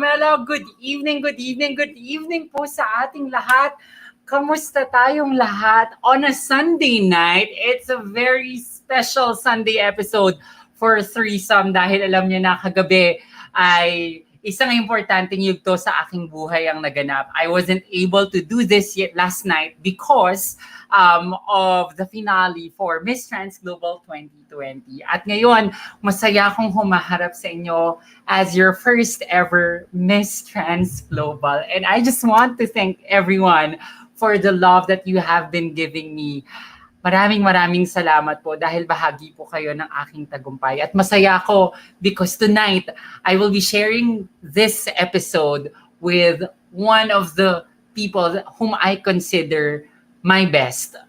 Mela. Good evening, good evening, good evening po sa ating lahat. Kamusta tayong lahat on a Sunday night? It's a very special Sunday episode for Threesome dahil alam niyo na kagabi ay isang importanteng yugto sa aking buhay ang naganap. I wasn't able to do this yet last night because of the finale for Miss Trans Global 2020. At ngayon, masaya akong humaharap sa inyo as your first ever Miss Trans Global. And I just want to thank everyone for the love that you have been giving me. Maraming salamat po dahil bahagi po kayo ng aking tagumpay. At masaya ako because tonight, I will be sharing this episode with one of the people whom I consider my best.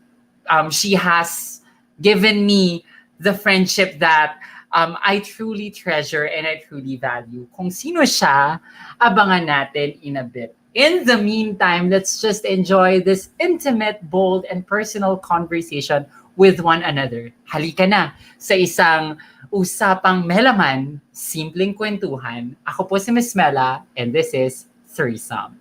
She has given me the friendship that I truly treasure and I truly value. Kung sino siya, abangan natin in a bit. In the meantime, let's just enjoy this intimate, bold, and personal conversation with one another. Halika na sa isang usapang Melaman, simpleng kwentuhan. Ako po si Miss Mela, and this is Threesome.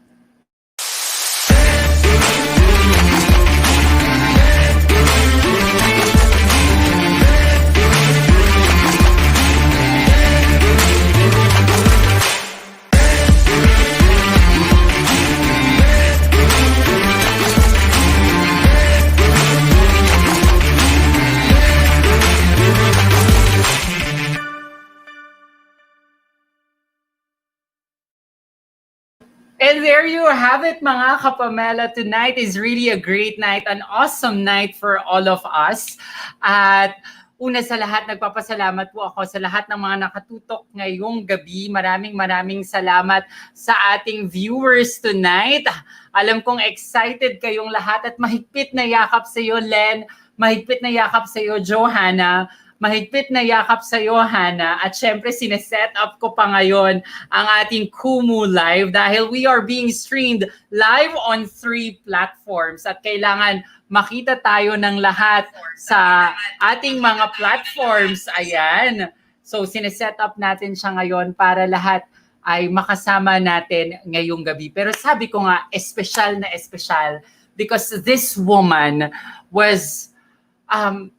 And there you have it, mga kapamela. Tonight is really a great night, an awesome night for all of us. At una sa lahat, nagpapasalamat po ako sa lahat ng mga nakatutok ngayong gabi. Maraming salamat sa ating viewers tonight. Alam kong excited kayong lahat at mahigpit na yakap sa iyo, Len. Mahigpit na yakap sa iyo, Johanna. Mahigpit na yakap sa iyo, Hannah. At syempre, sineset up ko pa ngayon ang ating Kumu Live dahil we are being streamed live on 3 platforms. At kailangan makita tayo ng lahat sa ating mga platforms. Ayan. So, sineset up natin siya ngayon para lahat ay makasama natin ngayong gabi. Pero sabi ko nga, espesyal na espesyal because this woman was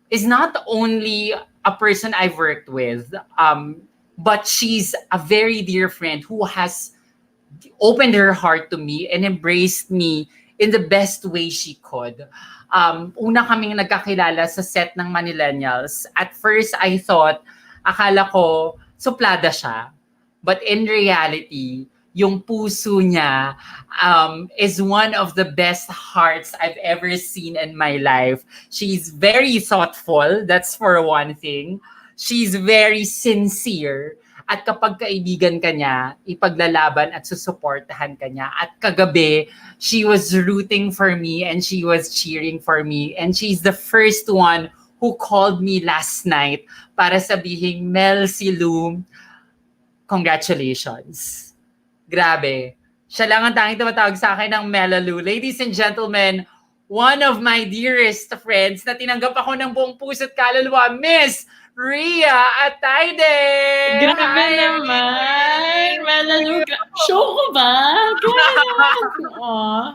is not only a person I've worked with, but she's a very dear friend who has opened her heart to me and embraced me in the best way she could. Una kaming nagkakilala sa set ng Manillennials. At first, I thought, akala ko, suplada siya. But in reality, yung puso niya is one of the best hearts I've ever seen in my life. She's very thoughtful, that's for one thing. She's very sincere. At kapag kaibigan ka niya, ipaglalaban at susuportahan ka niya. At kagabi, she was rooting for me and she was cheering for me. And she's the first one who called me last night para sabihin, Mel, si Lou, congratulations. Grabe. Siya lang ang tanging tumatawag sa akin ng Melalu. Ladies and gentlemen, one of my dearest friends na tinanggap ako ng buong puso't kaluluwa, Miss Ria Atayde! Grabe naman! Melalu, show ko ba? Aww.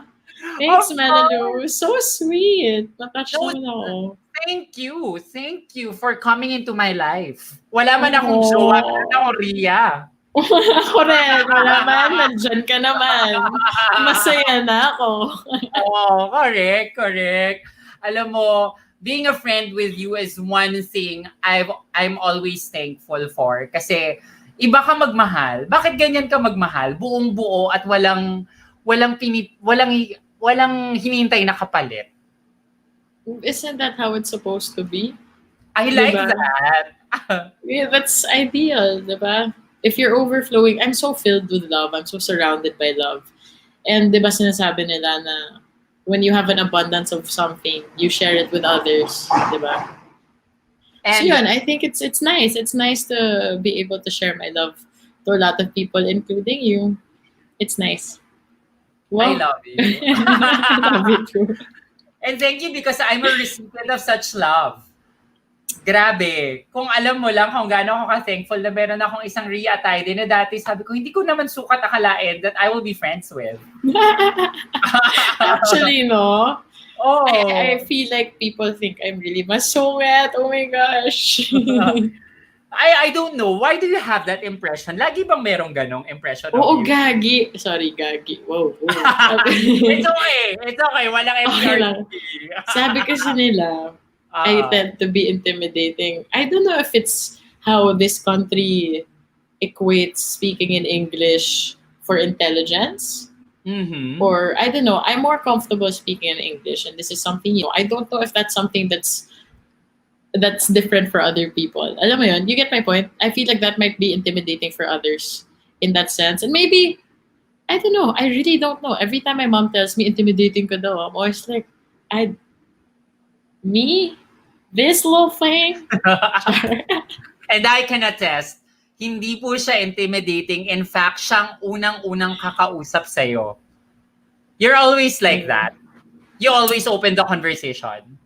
Thanks, Melalu. So sweet. Nakatouch naman ako. Thank you for coming into my life. Wala man akong jowa, ako Ria. Ako rin. Wala man, nandyan ka naman. Masaya na ako. Oh, correct. Alam mo, being a friend with you is one thing I'm always thankful for. Kasi iba ka magmahal. Bakit ganyan ka magmahal? Buong buo at walang hinihintay na kapalit. Isn't that how it's supposed to be? I like that. Yeah, that's ideal, diba? If you're overflowing, I'm so filled with love. I'm so surrounded by love. And diba sinasabi nila na when you have an abundance of something, you share it with others, diba? And so yun, I think it's nice. It's nice to be able to share my love to a lot of people, including you. It's nice. I Wow. love you. I love you too. And thank you because I'm a recipient of such love. Grabe. Kung alam mo lang kung gaano ako ka-thankful na meron akong isang Ria Atayde na dati sabi ko, hindi ko naman sukat akalain that I will be friends with. Actually, no. I Oh. feel like people think I'm really masungit. Oh my gosh. I don't know. Why do you have that impression? Lagi bang merong ganong impression of Oo, you? gagi. Sorry, gagi. Wow. It's okay. It's okay. Walang Okay lang. MPRD. Sabi kasi nila, I tend to be intimidating. I don't know if it's how this country equates speaking in English for intelligence. Mm-hmm. Or I don't know, I'm more comfortable speaking in English, and this is something new. I don't know if that's something that's different for other people. Alam mo yun? You get my point? I feel like that might be intimidating for others in that sense. And maybe, I don't know. I really don't know. Every time my mom tells me intimidating ko daw, I'm always like, me? This little thing? And I can attest, hindi po siya intimidating. In fact, siyang unang-unang kakausap sa'yo. You're always like that. You always open the conversation.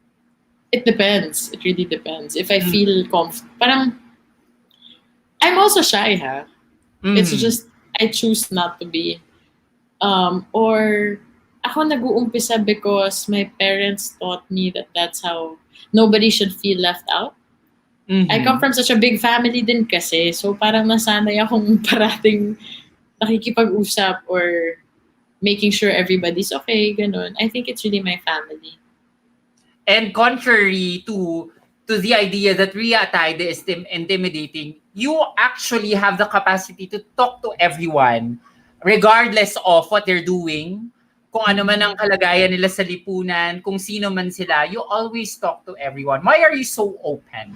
It depends. It really depends. If I feel parang, I'm also shy, ha? It's just, I choose not to be. Or, ako nag-uumpisa because my parents taught me that that's how nobody should feel left out. I come from such a big family din kasi. So, parang nasanay akong parating nakikipag-usap or making sure everybody's okay, ganun. I think it's really my family. And contrary to the idea that Ria Atayde is intimidating, you actually have the capacity to talk to everyone, regardless of what they're doing, kung ano man ang kalagayan nila sa lipunan, kung sino man sila, you always talk to everyone. Why are you so open?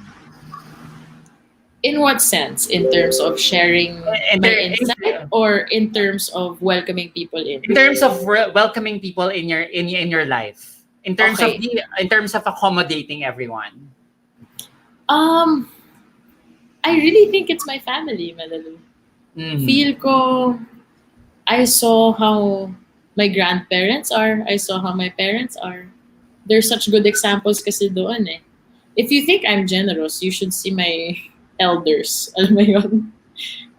In what sense? In terms of sharing my insight, or in terms of welcoming people in? In terms of welcoming people in your life. In terms of accommodating everyone. I really think it's my family, Melalu. Feel ko, I saw how my grandparents are. I saw how my parents are. There's such good examples kasi doon eh. If you think I'm generous, you should see my elders. Alam mo yun?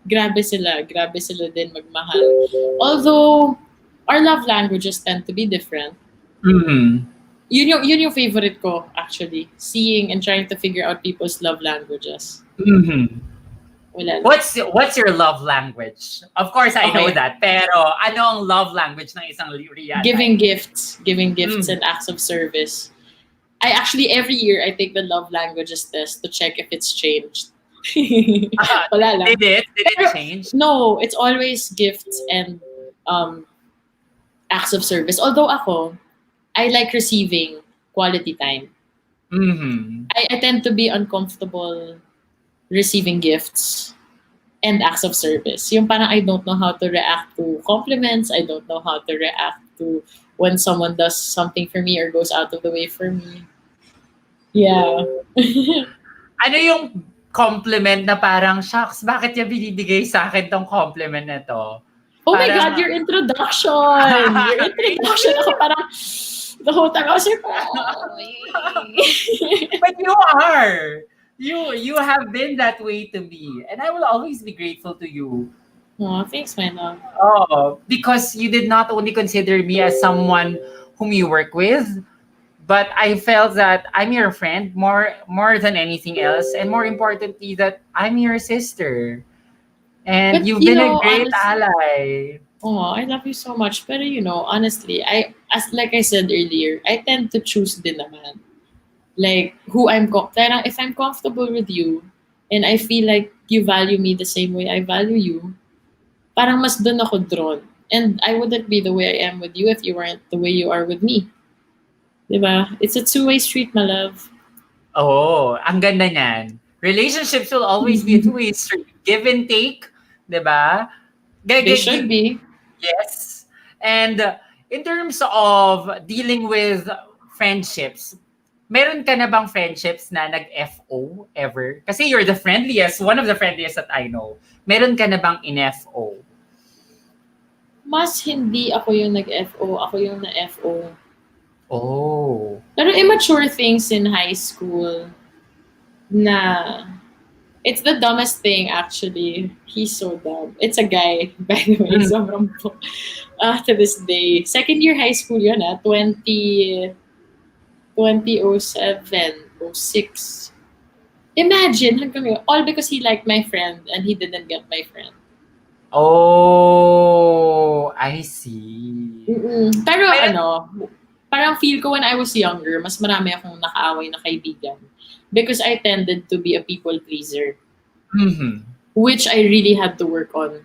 Grabe sila din magmahal. Although, our love languages tend to be different. Yun yung favorite ko, actually. Seeing and trying to figure out people's love languages. Wala lang. What's your love language? Of course, I know that. Pero ano ang love language ng isang Ria? Giving gifts and acts of service. I actually, every year, I take the love languages test to check if it's changed. Wala lang. Did it change? No, it's always gifts and acts of service. Although ako, I like receiving quality time. I tend to be uncomfortable receiving gifts and acts of service. Yung parang I don't know how to react to compliments. I don't know how to react to when someone does something for me or goes out of the way for me. Yeah. Ano yung compliment na parang, shucks, bakit niya binibigay sa akin tong compliment na to? Oh my God, your introduction! Ako parang, the whole time I was like, But you are. You have been that way to me. And I will always be grateful to you. Oh, thanks, my love. Oh, because you did not only consider me as someone whom you work with, but I felt that I'm your friend more than anything else. And more importantly, that I'm your sister. And But, you've been a great ally. Oh, I love you so much. But honestly, like I said earlier, I tend to choose din naman. Like, who if I'm comfortable with you, and I feel like you value me the same way I value you, parang mas dun ako drawn. And I wouldn't be the way I am with you if you weren't the way you are with me. Diba? It's a two-way street, my love. Oh, ang ganda niyan. Relationships will always be a two-way street. Give and take, diba? They should be. Yes. And in terms of dealing with friendships, meron ka na bang friendships na nag-FO ever? Kasi you're the friendliest, one of the friendliest that I know. Meron ka na bang in-FO? Mas hindi ako yung nag-FO. Ako yung na-FO. Oh. Pero immature things in high school. na it's the dumbest thing actually. He's so dumb. It's a guy, by the way. Mm. Sobrang po. To this day. Second year high school yun 2007, 06. Imagine, hanggang yun. All because he liked my friend and he didn't get my friend. Oh, I see. Pero Pero, parang feel ko when I was younger, mas marami akong nakaaway na kaibigan. Because I tended to be a people pleaser. mhm. Which I really had to work on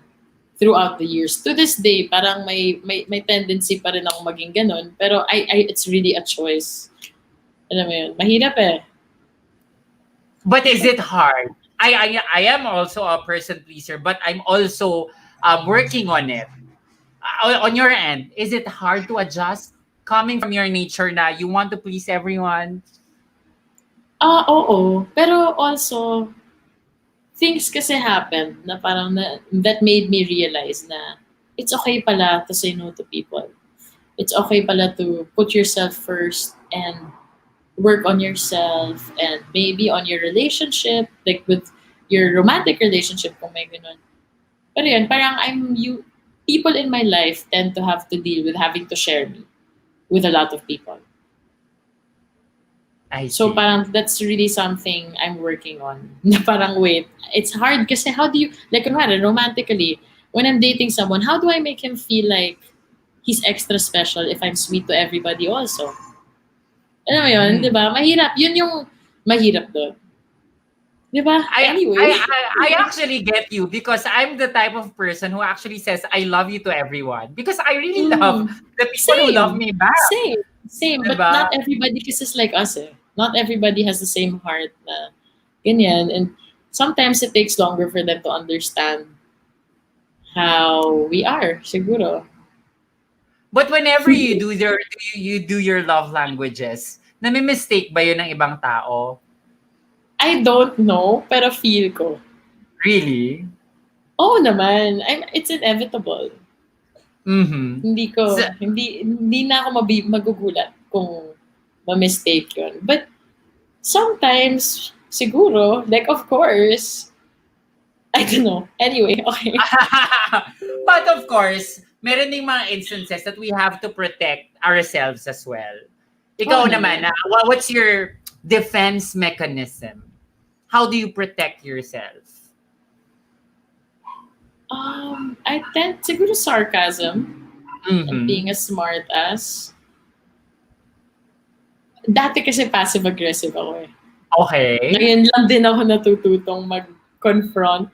throughout the years. To this day, parang may tendency pa rin ako maging ganun. Pero it's really a choice. Alam mo yun, mahirap eh. But is it hard? I am also a person pleaser, but I'm also working on it. On your end, is it hard to adjust coming from your nature na you want to please everyone? Oo. Pero also, things kasi happened na parang that made me realize na it's okay pala to say no to people. It's okay pala to put yourself first and work on yourself and maybe on your relationship, like with your romantic relationship kung may ganun. Pero yun, parang people in my life tend to have to deal with having to share me with a lot of people. I So see. parang that's really something I'm working on. Na parang wait, it's hard kasi how do you, like kunwari, romantically, when I'm dating someone, how do I make him feel like he's extra special if I'm sweet to everybody also? Alam mo yun, di ba? Mahirap. Yun yung mahirap doon. Di ba? I, I Anyway. I actually get you because I'm the type of person who actually says I love you to everyone because I really love the people who love Same. me back, Same. But diba? not everybody kisses like us eh. Not everybody has the same heart na ganyan. And sometimes it takes longer for them to understand how we are, siguro. But whenever you do your love languages, nami-mistake ba yun ng ibang tao? I don't know, pero feel ko. Really? Oo naman. It's inevitable. Mhm. Hindi na ako magugulat kung ma-mistake yun. But sometimes, siguro, like of course, I don't know. Anyway, okay. But of course, meron ding mga instances that we have to protect ourselves as well. Ikaw Oo naman, naman. what's your defense mechanism? How do you protect yourself? I tend, siguro sarcasm and being Mhm. a smart ass. Dati kasi passive-aggressive ako eh. Okay. Ngayon lang din ako natututong mag-confront.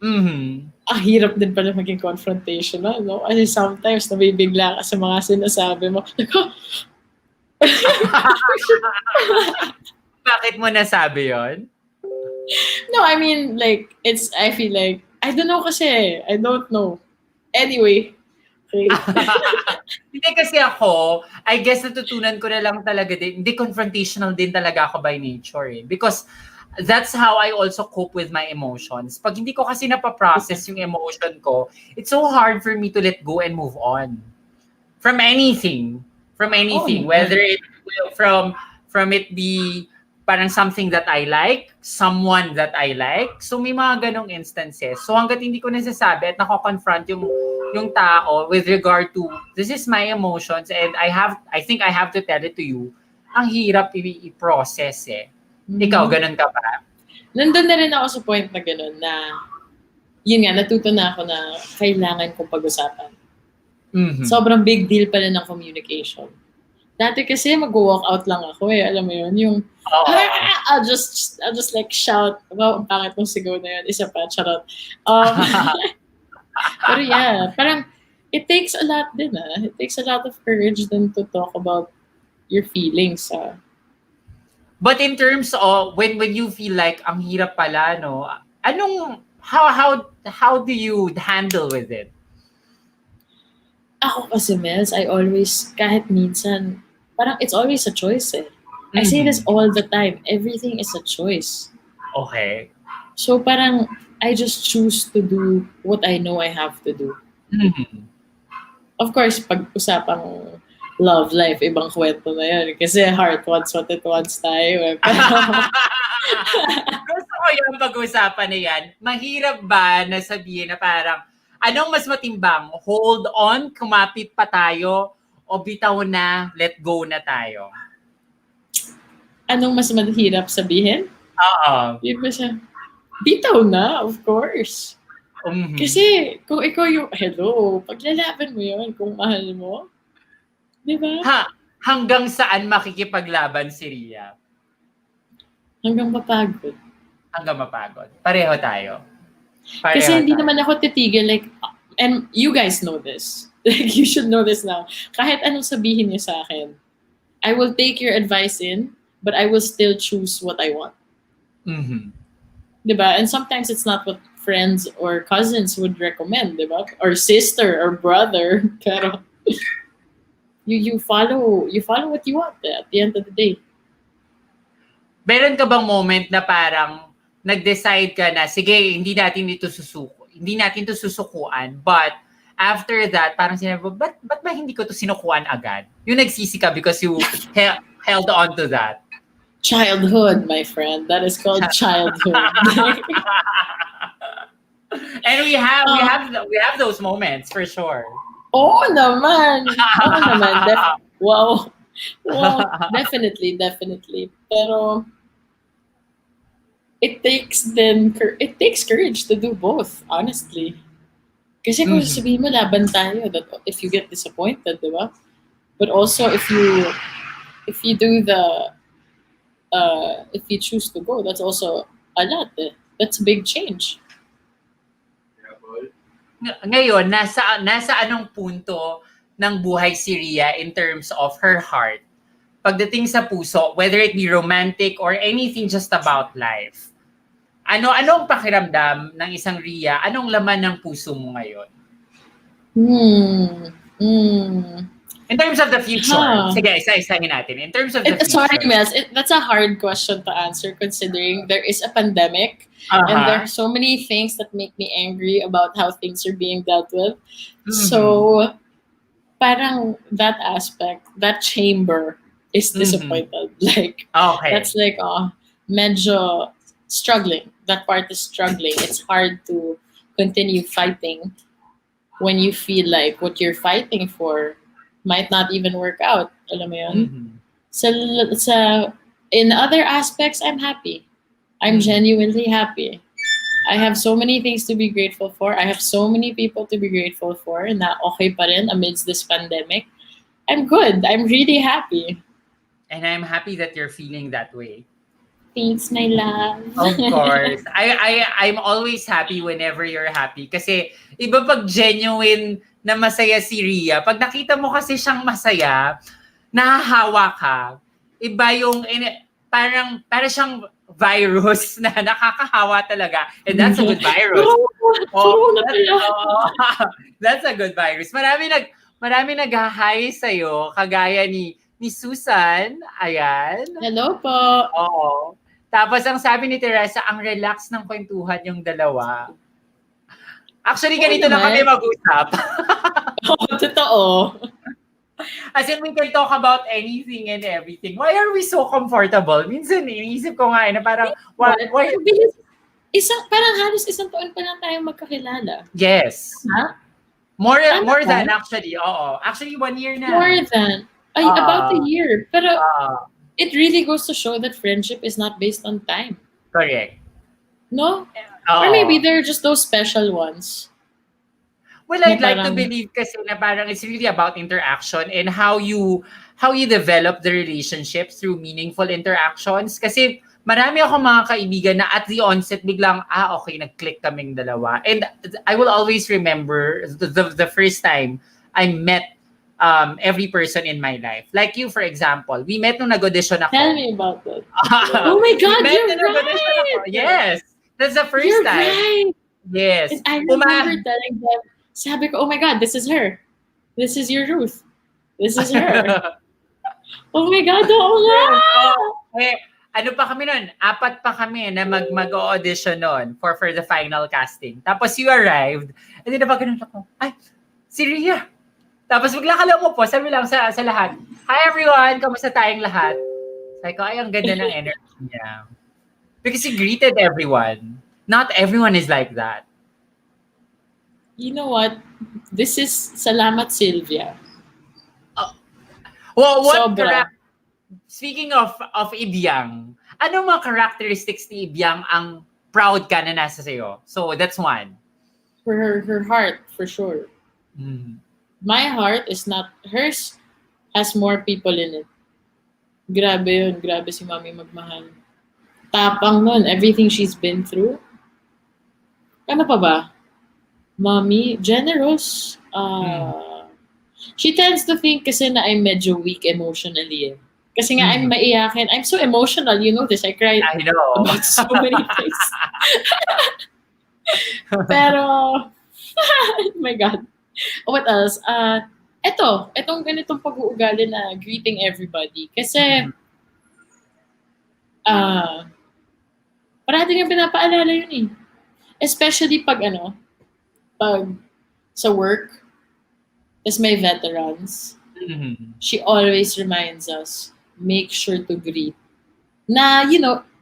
Mhm. Ang hirap din pala maging confrontational, no? Kasi sometimes nabibigla ka sa mga sinasabi mo. Bakit mo nasabi yon? No, I mean, like, I feel like, I don't know kasi. I don't know. Anyway. Okay. Hindi kasi ako, I guess natutunan ko na lang talaga din, hindi confrontational din talaga ako by nature eh. Because that's how I also cope with my emotions. Pag hindi ko kasi napaprocess yung emotion ko, it's so hard for me to let go and move on. From anything. From anything. naman. Whether it will from it be parang something that I like, someone that I like. So may mga ganong instances. So hanggat hindi ko nasasabi at nako-confront yung tao with regard to this is my emotions and I think I have to tell it to you. Ang hirap i-process eh. Ikaw, ganun ka ba? Nandun na rin ako sa point na gano'n na yun nga, natuto na ako na kailangan kong pag-usapan. Mhm. Sobrang big deal pala ng communication. Dati kasi mag-walk out lang ako eh. Alam mo yun, yung I'll just like shout. Wow, ang pangit ng sigaw na yun. Isa pa, charot. Pero yeah, parang it takes a lot din ah. It takes a lot of courage then to talk about your feelings ah. But in terms of when you feel like ang hirap pala no, how do you handle with it? Ako kasi, Mels, I always, kahit minsan, parang it's always a choice eh. I say this all the time. Everything is a choice. Okay. So parang, I just choose to do what I know I have to do. Mhm. Of course, pag usapang love life, ibang kwento na yun. Kasi heart wants what it wants tayo eh. Pero, Gusto ko yung pag-usapan na yan. Mahirap ba na sabihin na parang, anong mas matimbang? Hold on, kumapit pa tayo, o bitaw na, let go na tayo? Anong mas mahirap sabihin? Oo. Di ba siya? Bitaw na, of course. Mhm. Kasi kung ikaw yung, hello, paglalaban mo yun kung mahal mo. Di ba? Hanggang saan makikipaglaban si Ria? Hanggang mapagod. Hanggang mapagod. Pareho tayo. Kasi hindi tayo. naman ako titigil, like, and you guys know this. Like, you should know this now. Kahit anong sabihin niyo sa akin, I will take your advice in, but I will still choose what I want. Mhm. Diba? And sometimes it's not what friends or cousins would recommend, diba? Or sister or brother. Pero you follow what you want at the end of the day. Meron ka bang moment na parang nag-decide ka na, sige, hindi natin to susukuan, but after that, parang sinabi mo, ba't ba hindi ko to sinukuan agad? Yung nagsisi ka because you held on to that. Childhood, my friend. That is called childhood. And we have those moments for sure. Oo naman. Oo naman. Wow. Wow. Definitely. Pero it takes courage to do both, honestly. Kasi kung sabihin mo laban tayo, that if you get disappointed, di ba? But also if you do if you choose to go, that's also a lot. That's a big change. Ngayon, nasa anong punto ng buhay si Ria in terms of her heart? Pagdating sa puso, whether it be romantic or anything just about life. Anong pakiramdam ng isang Ria? Anong laman ng puso mo ngayon? In terms of the future. Sige, isa-isahin natin. In terms of the future. Sorry, Mels. That's a hard question to answer considering there is a pandemic and there are so many things that make me angry about how things are being dealt with. So, parang that aspect, that chamber is disappointed. Like, that's like, medyo struggling. That part is struggling. It's hard to continue fighting when you feel like what you're fighting for might not even work out. Alam mo yun? So, in other aspects, I'm happy. I'm genuinely happy. I have so many things to be grateful for. I have so many people to be grateful for na okay pa rin amidst this pandemic. I'm good. I'm really happy. And I'm happy that you're feeling that way. Thanks, my love. Of course. I'm always happy whenever you're happy. Kasi iba pag genuine na masaya si Ria. Pag nakita mo kasi siyang masaya, nahahawa ka. Iba yung, parang siyang virus na nakakahawa talaga. And that's a good virus. That's a good virus. Marami nag-hi sa'yo, kagaya ni Susan. Ayan. Hello po. Oo. Tapos ang sabi ni Teresa, ang relax ng kwentuhan yung dalawa. Actually, ganito lang kami mag-usap. Totoo. As in, we can talk about anything and everything. Why are we so comfortable? Minsan, iniisip ko nga na parang, why? Parang halos isang taon pa lang tayo magkakilala. Yes. Huh? More than actually, oo. Actually, 1 year na. More than. About a year. Pero, it really goes to show that friendship is not based on time. Correct. No? Or maybe they're just those special ones. Well, I'd like to believe kasi na parang it's really about interaction and how you develop the relationship through meaningful interactions. Kasi marami ako mga kaibigan na at the onset biglang, okay, nag-click kaming dalawa. And I will always remember the first time I met every person in my life. Like you, for example. We met nung nag-audition ako. Tell me about that. Oh my God, you're right! Yes! That's the first you're time. Right. Yes. And I remember telling them, sabi ko, oh my God, this is her. This is your Ruth. This is her. Oh my God, oo nga! Ano pa kami nun? 4 pa kami na mag-audition nun for the final casting. Tapos you arrived, and then napag-ganun ako, ay, si Ria! Tapos bigla ka lang po, sabi lang sa lahat, hi everyone, kamusta tayong lahat? Sabi ko, ay, ang ganda ng energy niya. Because he greeted everyone. Not everyone is like that. You know what? This is Salamat Sylvia. Uh, well, Sobra. speaking of Ibyang, ano mga characteristics ni Ibyang ang proud ka na nasa sa'yo? So, that's one. Her heart, for sure. Mm. My heart is not, hers has more people in it. Grabe yun. Grabe si Mami magmahal. Tapang nun. Everything she's been through. Ano pa ba? Mommy, generous. She tends to think kasi na I'm medyo weak emotionally. Kasi nga, I'm maiyakin. I'm so emotional. You know this. I cry I know. about so many things. Pero, oh my God. What else? Etong ganitong pag-uugali na greeting everybody. Kasi, parati nga pinapaalala yun eh. Especially pag sa work, tas may veterans, she always reminds us, make sure to greet. Na,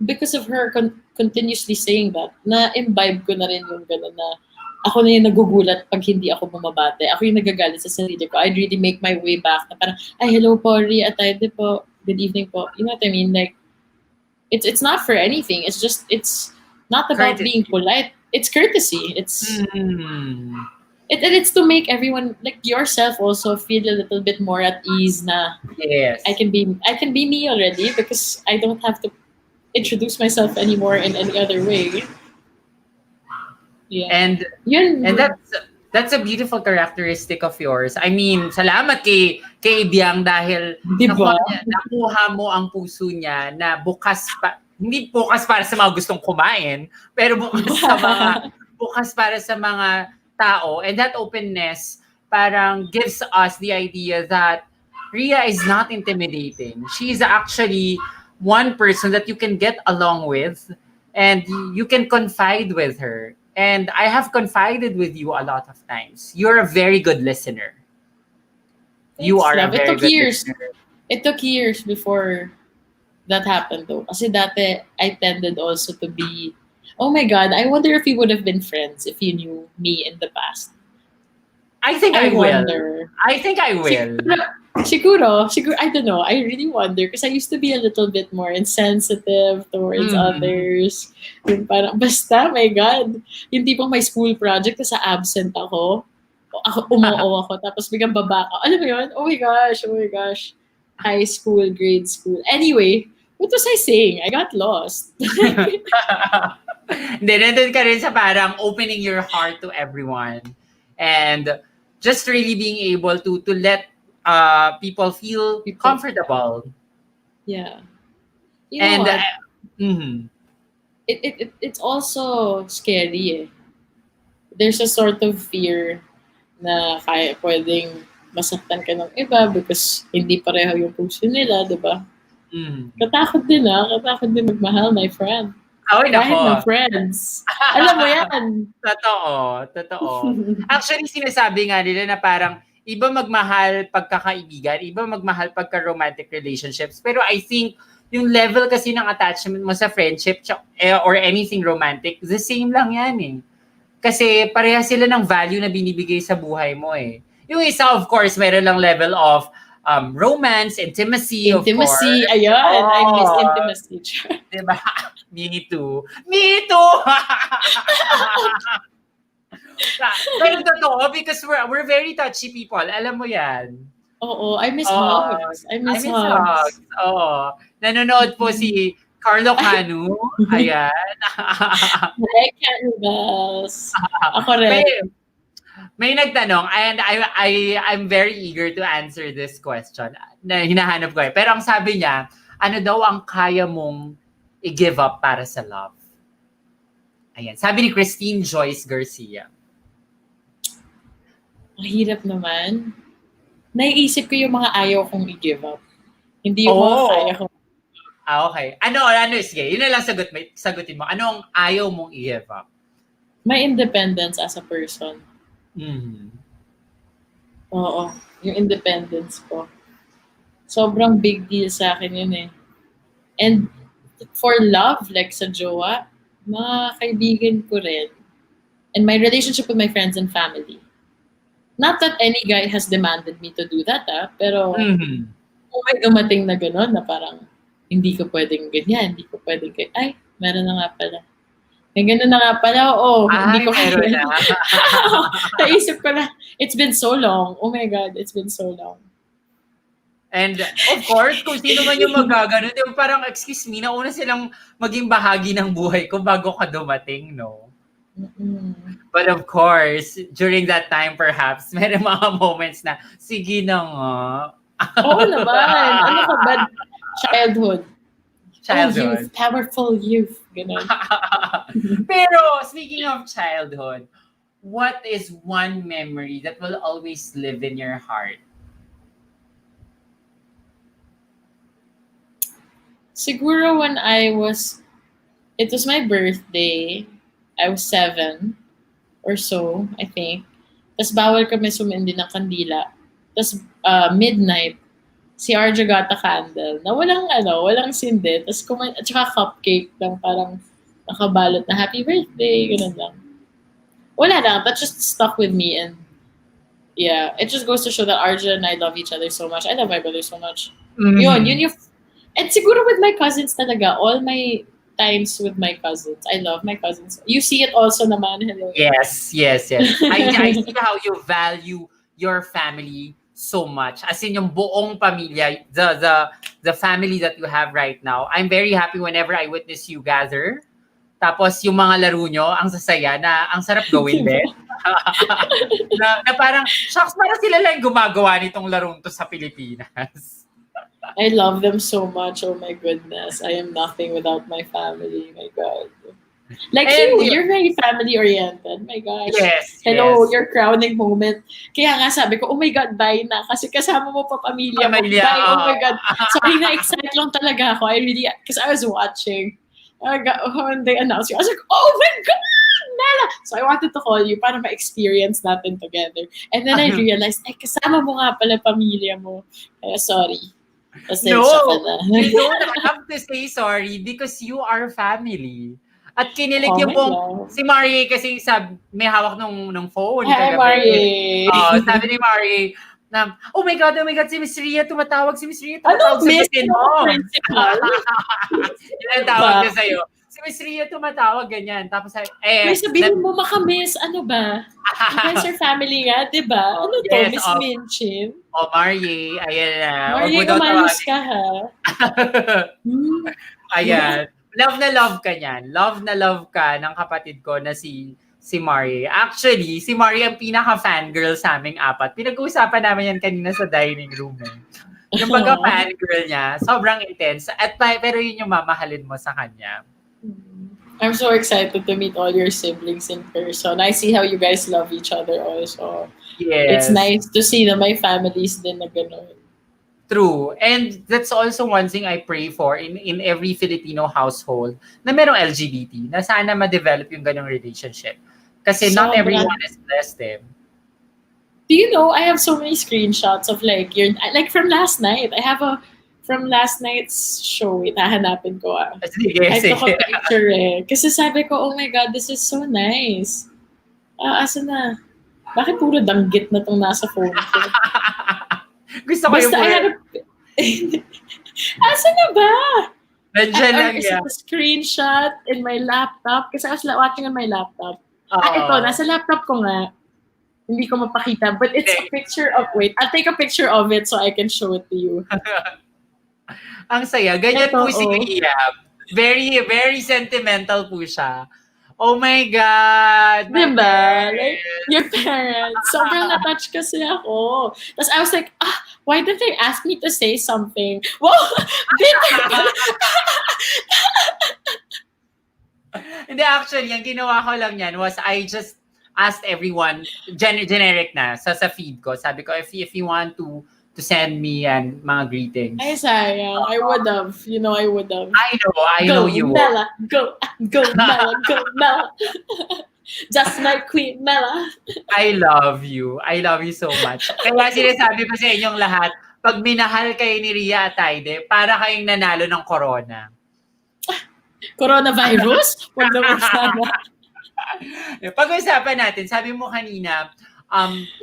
because of her continuously saying that, na-imbibe ko na rin yung gano'n na ako na yung nagugulat pag hindi ako bumabate. Ako yung nagagalit sa sarili ko. I'd really make my way back na parang, ay, hello po, Ria Atayde po. Good evening po. You know what I mean? Like, it's not for anything. It's not about Courtesy. being polite. It's courtesy. It's to make everyone, like yourself, also feel a little bit more at ease na Yes. I can be me already because I don't have to introduce myself anymore in any other way. Yeah. And that's a beautiful characteristic of yours. I mean, salamat kay Biang dahil Diba? nakuha mo ang puso niya na hindi bukas para sa mga gustong kumain, pero bukas para sa mga tao. And that openness parang gives us the idea that Ria is not intimidating. She's actually one person that you can get along with and you can confide with her. And I have confided with you a lot of times. You're a very good listener. You are a very good listener. It took years before that happened though. Kasi dati, I tended also to be, oh my God, I wonder if we would have been friends if you knew me in the past. I think I will. Wonder. I think I will. Siguro, I don't know. I really wonder because I used to be a little bit more insensitive towards others. Yung parang, basta, my God. Yung tipong may school project, sa absent ako. Umoo ako, tapos biglang baba ako. Alam mo yun? Oh my gosh. High school, grade school. Anyway, what was I saying? I got lost. Hindi, nandun ka rin sa parang opening your heart to everyone. And just really being able to let people feel comfortable. Yeah. You know what? It it's also scary eh. There's a sort of fear na kaya pwedeng masaktan ka ng iba because hindi pareho yung puso nila, di ba? Katakot din magmahal, my friend. Ay, kahit nako. ng friends. Alam mo yan. Totoo. Actually, sinasabi nga nila na parang iba magmahal pagkakaibigan, iba magmahal pagka-romantic relationships. Pero I think yung level kasi ng attachment mo sa friendship or anything romantic, the same lang yan eh. Kasi pareha sila ng value na binibigay sa buhay mo eh. Yung isa, of course, meron lang level of romance, intimacy, of course. Ayun. I miss intimacy. Diba? Me too. Pero totoo, because we're very touchy people. Alam mo yan. Oo, I miss hugs. I miss hugs. Oo. Nanonood po si Carlo Canu. Ayan. Hey, Carlos. Ako rin. May nagtanong, and I'm very eager to answer this question na hinahanap ko eh. Pero ang sabi niya, ano daw ang kaya mong i-give up para sa love? Ayan. Sabi ni Christine Joyce Garcia. Mahirap naman. Naiisip ko yung mga ayaw kong i-give up. Hindi yung mga kaya kong. Okay. Ano, sige. Yun na lang sagutin mo. Anong ayaw mong i-give up? My independence as a person. Oo. Yung independence ko. Sobrang big deal sa akin yun eh. And for love, like sa jowa, mga kaibigan ko rin. And my relationship with my friends and family. Not that any guy has demanded me to do that, pero Mhm. kung may dumating na gano'n na parang hindi ko pwedeng ganyan, hindi ko pwedeng ay, meron na nga pala. May gano'n na nga pala, hindi Ay, ko meron kaya. na. Naisip ko na, it's been so long. Oh my God, it's been so long. And of course, kung sino man yung magagano, di ba parang, excuse me, nauna silang maging bahagi ng buhay ko bago ka dumating, no? Mm-mm. But of course, during that time perhaps, meron mga moments na, sige na nga. Oo naman. Ano ka ba? Childhood. Oh, youth. Powerful youth. Ganun. Pero, speaking of childhood, what is one memory that will always live in your heart? Siguro when it was my birthday, I was 7 or so, I think. Tapos bawal kami sumindi ng kandila. Tapos midnight, si Arja got a candle na walang sindi. Tapos at saka cupcake lang parang nakabalot na happy birthday, ganun lang. Wala lang, that just stuck with me and yeah, it just goes to show that Arja and I love each other so much. I love my brother so much. Yun yung and siguro with my cousins talaga, all my times with my cousins. I love my cousins. You see it also naman. Hello. Yes. I see how you value your family so much. As in yung buong pamilya, the family that you have right now. I'm very happy whenever I witness you gather. Tapos yung mga laro nyo, ang sasaya na ang sarap gawin din. na parang, shucks, parang sila lang gumagawa nitong larong to sa Pilipinas. I love them so much. Oh my goodness. I am nothing without my family. My God. Like you're very family-oriented. My gosh. Yes. Hello, your crowning moment. Kaya nga sabi ko, oh my God, bye na. Kasi kasama mo pa pamilya mo. Bye, oh my God. Sorry, na-excite lang talaga ako. Because I was watching. When they announced you, I was like, oh my God, Mela! So I wanted to call you para ma-experience natin together. And then I realized, kasama mo nga pala pamilya mo. Kaya sorry. No, you don't have to say sorry because you are family. At kinilig yung pong, si Marie kasi may hawak nung phone. Hi, Marie! Sabi ni Marie, na, oh my God, si Miss Ria tumatawag. Si Miss Ria Ano, tumatawag sa Miss mo. Principal? Yun ang tawag niya sa'yo. Si Miss Ria tumatawag, ganyan. Tapos, may sabihin mo maka-miss, ano ba? You guys are family nga, di ba? Ano to, Miss Minchin? Marie, ayan na. Marie, umalis ka ha. Ayan. Love na love ka niyan. Love na love ka ng kapatid ko na si Marie. Actually, si Marie ang pinaka-fangirl sa aming apat. Pinag-uusapan namin yan kanina sa dining room. Yung pagka-fangirl niya, sobrang intense. Pero yun yung mamahalin mo sa kanya. I'm so excited to meet all your siblings in person. I see how you guys love each other also. Yes. It's nice to see na may families din na gano'n. True. And that's also one thing I pray for in every Filipino household na merong LGBT, na sana ma-develop yung ganong relationship. Kasi not everyone is blessed eh. Do you know, I have so many screenshots of like from last night. I have from last night's show. Itahanapin ko I took a picture Kasi sabi ko, oh my God, this is so nice. Asa na? Bakit puro danggit na tong nasa phone ko? Gusto ko yung Asa na ba? Nandiyan lang yan. It's a screenshot in my laptop kasi I was watching on my laptop. Ito, nasa laptop ko nga. Hindi ko mapakita. But it's a picture of, wait, I'll take a picture of it so I can show it to you. Ang saya. Ganyan po si Ria. Very, very sentimental po siya. Oh my God! Diba? Like, your parents. Sobrang na-touch kasi ako. Tapos I was like, why did they ask me to say something? Wow! Hindi, actually, ang ginawa ko lang yan was I just asked everyone, generic na, sa feed ko. Sabi ko, if you want to send me and mga greetings. Ay, sayang. I would have. I would have. I know you would. Mela, go, Mela, go, Mela. Just my queen, Mela. I love you. I love you so much. Kaya sinasabi ko sa inyong lahat, pag minahal kayo ni Ria Atayde, para kayong nanalo ng corona. Coronavirus? Wag naman sana. Pag-usapan natin, sabi mo kanina,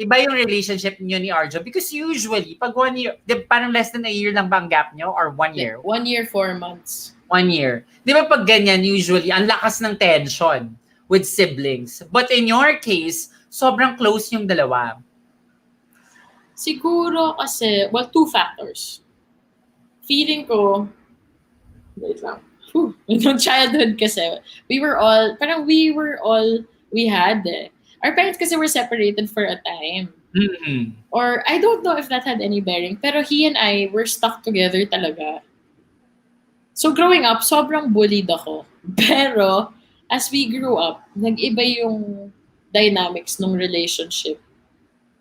iba yung relationship niyo ni Arjo because usually, pag 1 year, parang less than a year lang ba ang gap niyo or 1 year? 1 year, 4 months. 1 year. Di ba pag ganyan, usually, ang lakas ng tension with siblings. But in your case, sobrang close yung dalawa. Siguro kasi, well, 2 factors. Feeling ko, wait lang. Nung childhood kasi, we were all we had eh. Our parents kasi were separated for a time. Mm-hmm. Or, I don't know if that had any bearing, pero he and I were stuck together talaga. So, growing up, sobrang bullied ako. Pero, as we grew up, nag-iba yung dynamics ng relationship.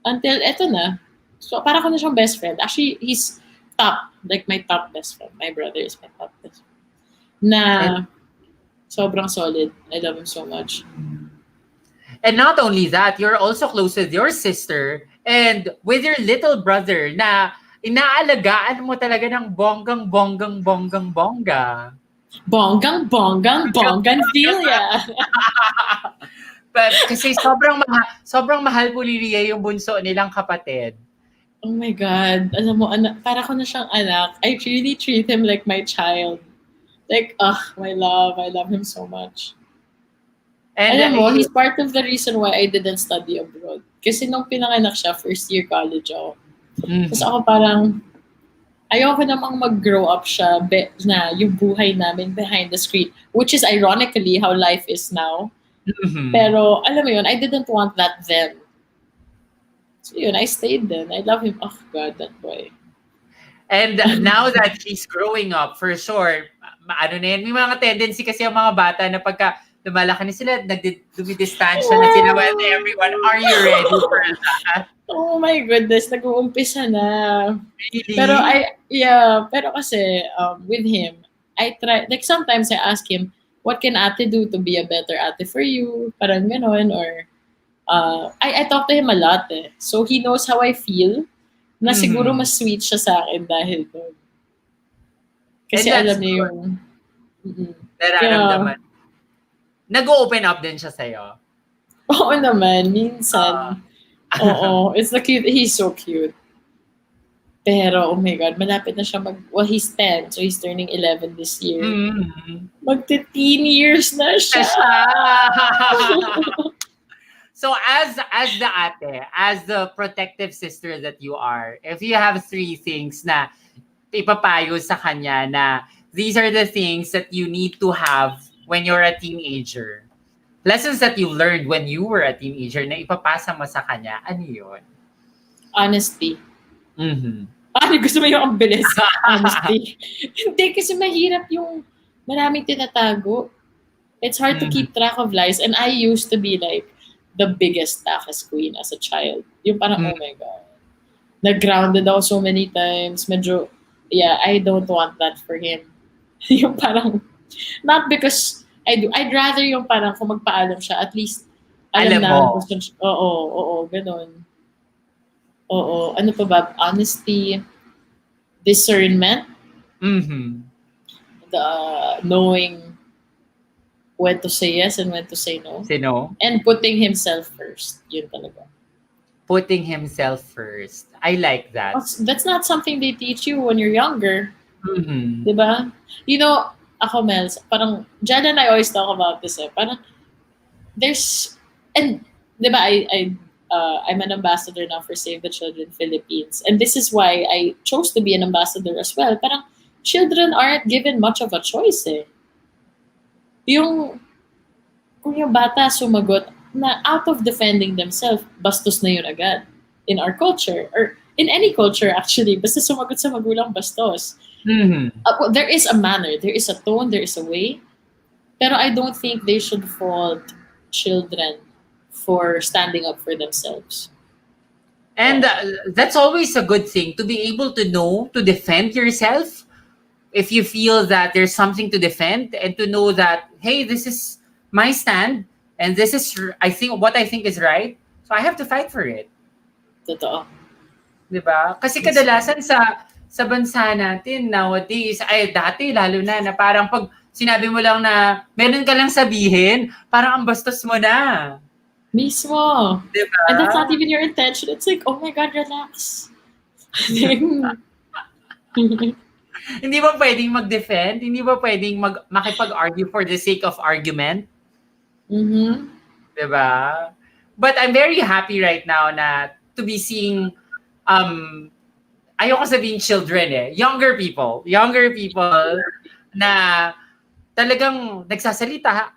Until, eto na. So, para ko na siyang best friend. Actually, he's top. Like, my top best friend. My brother is my top best friend. Na, sobrang solid. I love him so much. And not only that, you're also close with your sister and with your little brother na inaalagaan mo talaga ng bonggang. Bonggang Filia. But kasi sobrang mahal po ni Ria yung bunso nilang kapatid. Oh my God. Alam mo, para ko na siyang anak. I really treat him like my child. Like, my love. I love him so much. And alam mo, he's part of the reason why I didn't study abroad. Kasi nung pinanganak siya, first year college ako. Tapos ako parang, ayoko namang mag-grow up siya na yung buhay namin behind the screen. Which is ironically how life is now. Mm-hmm. Pero, alam mo yun, I didn't want that then. So yun, I stayed then. I love him. Oh God, that boy. And now that he's growing up, for sure, ano na yan, may mga tendency kasi ang mga bata na pagka lumalaki na sila, dumidistansya na sila with everyone. Are you ready for that? Oh my goodness, nag-uumpisa na. Really? Pero kasi with him, I try, like sometimes I ask him, what can ate do to be a better ate for you? Parang ganon, or I talk to him a lot eh. So he knows how I feel, na siguro mas sweet siya sa akin dahil doon. Kasi alam niya yung nararamdaman. Nag-open up din siya sa'yo? Oo naman, minsan. Oo, it's the cute. He's so cute. Pero, oh my God, malapit na siya well, he's 10, so he's turning 11 this year. Mm-hmm. Magti-teen years na siya. So, as the ate, as the protective sister that you are, if you have 3 things na ipapayo sa kanya na these are the things that you need to have when you're a teenager. Lessons that you learned when you were a teenager na ipapasa mo sa kanya, ano yun? Honesty. Mm-hmm. Gusto mo yung ang bilis? Honesty. Hindi, kasi mahirap yung maraming tinatago. It's hard to keep track of lies. And I used to be like the biggest takas queen as a child. Yung parang, oh my God. Nag-grounded ako so many times. Medyo, I don't want that for him. Yung parang, not because I do. I'd rather yung parang kung magpaalam siya, at least alam na. Oo, ganun. Oo, ano pa ba? Honesty, discernment, the knowing when to say yes and when to say no. Say no. And putting himself first. Yun talaga. Putting himself first. I like that. That's not something they teach you when you're younger. Mm-hmm. Diba? You know, ako, Mel, parang, Jan and I always talk about this eh. Parang, and, diba, I'm an ambassador now for Save the Children Philippines. And this is why I chose to be an ambassador as well. Parang, children aren't given much of a choice eh. Kung yung bata sumagot na out of defending themselves, bastos na yun agad. In our culture, or in any culture actually, basta sumagot sa magulang, bastos. Mm-hmm. There is a manner, there is a tone, there is a way. Pero I don't think they should fault children for standing up for themselves. And that's always a good thing, to be able to know, to defend yourself. If you feel that there's something to defend, and to know that, hey, this is my stand, and this is, what I think is right, so I have to fight for it. Totoo. Diba? Kasi kadalasan sa bansa natin nowadays, dati lalo na parang pag Sinabi mo lang na meron ka lang sabihin, parang ang bastos mo na. Mismo. Diba? And that's not even your intention. It's like, oh my God, relax. Hindi ba pwedeng mag-defend? Hindi ba pwedeng makipag-argue for the sake of argument? Mm-hmm. Diba? But I'm very happy right now na to be seeing, ayoko sabihin children younger people na talagang nagsasalita,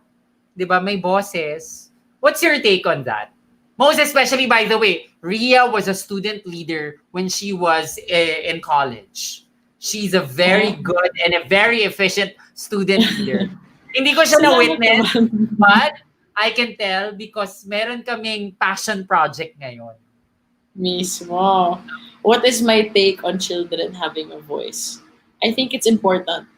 diba? May boses. What's your take on that? Most especially, by the way, Ria was a student leader when she was in college. She's a very good and a very efficient student leader. Hindi ko siya na-witness, but I can tell because meron kaming passion project ngayon. Mismo. What is my take on children having a voice? I think it's important.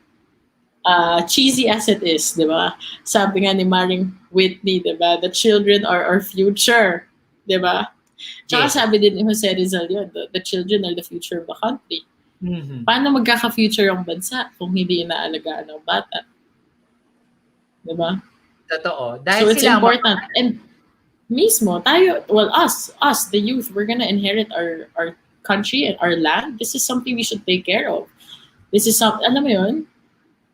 Cheesy as it is, di ba? Sabi nga ni Maring Whitney, di ba? The children are our future, di ba? Tsaka Yes. sabi din ni Jose Rizal yun, the children are the future of the country. Mm-hmm. Paano magkaka-future ang bansa kung hindi inaalagaan ng bata? Di ba? Totoo. So it's important. And mismo, tayo, well, us, the youth, we're gonna inherit our country and our land. This is something we should take care of. This is something, alam mo yun?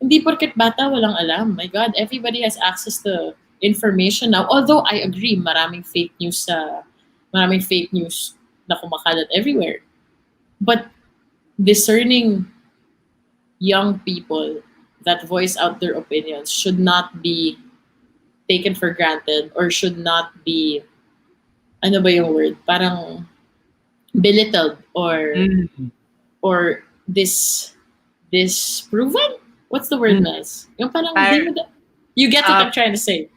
Hindi porket bata walang alam. My God, everybody has access to information now. Although I agree, maraming fake news na kumakalat everywhere. But discerning young people that voice out their opinions should not be taken for granted or should not be, ano ba yung word? Parang belittled or disproven? What's the word, Nels? Yung parang, you get what I'm trying to say.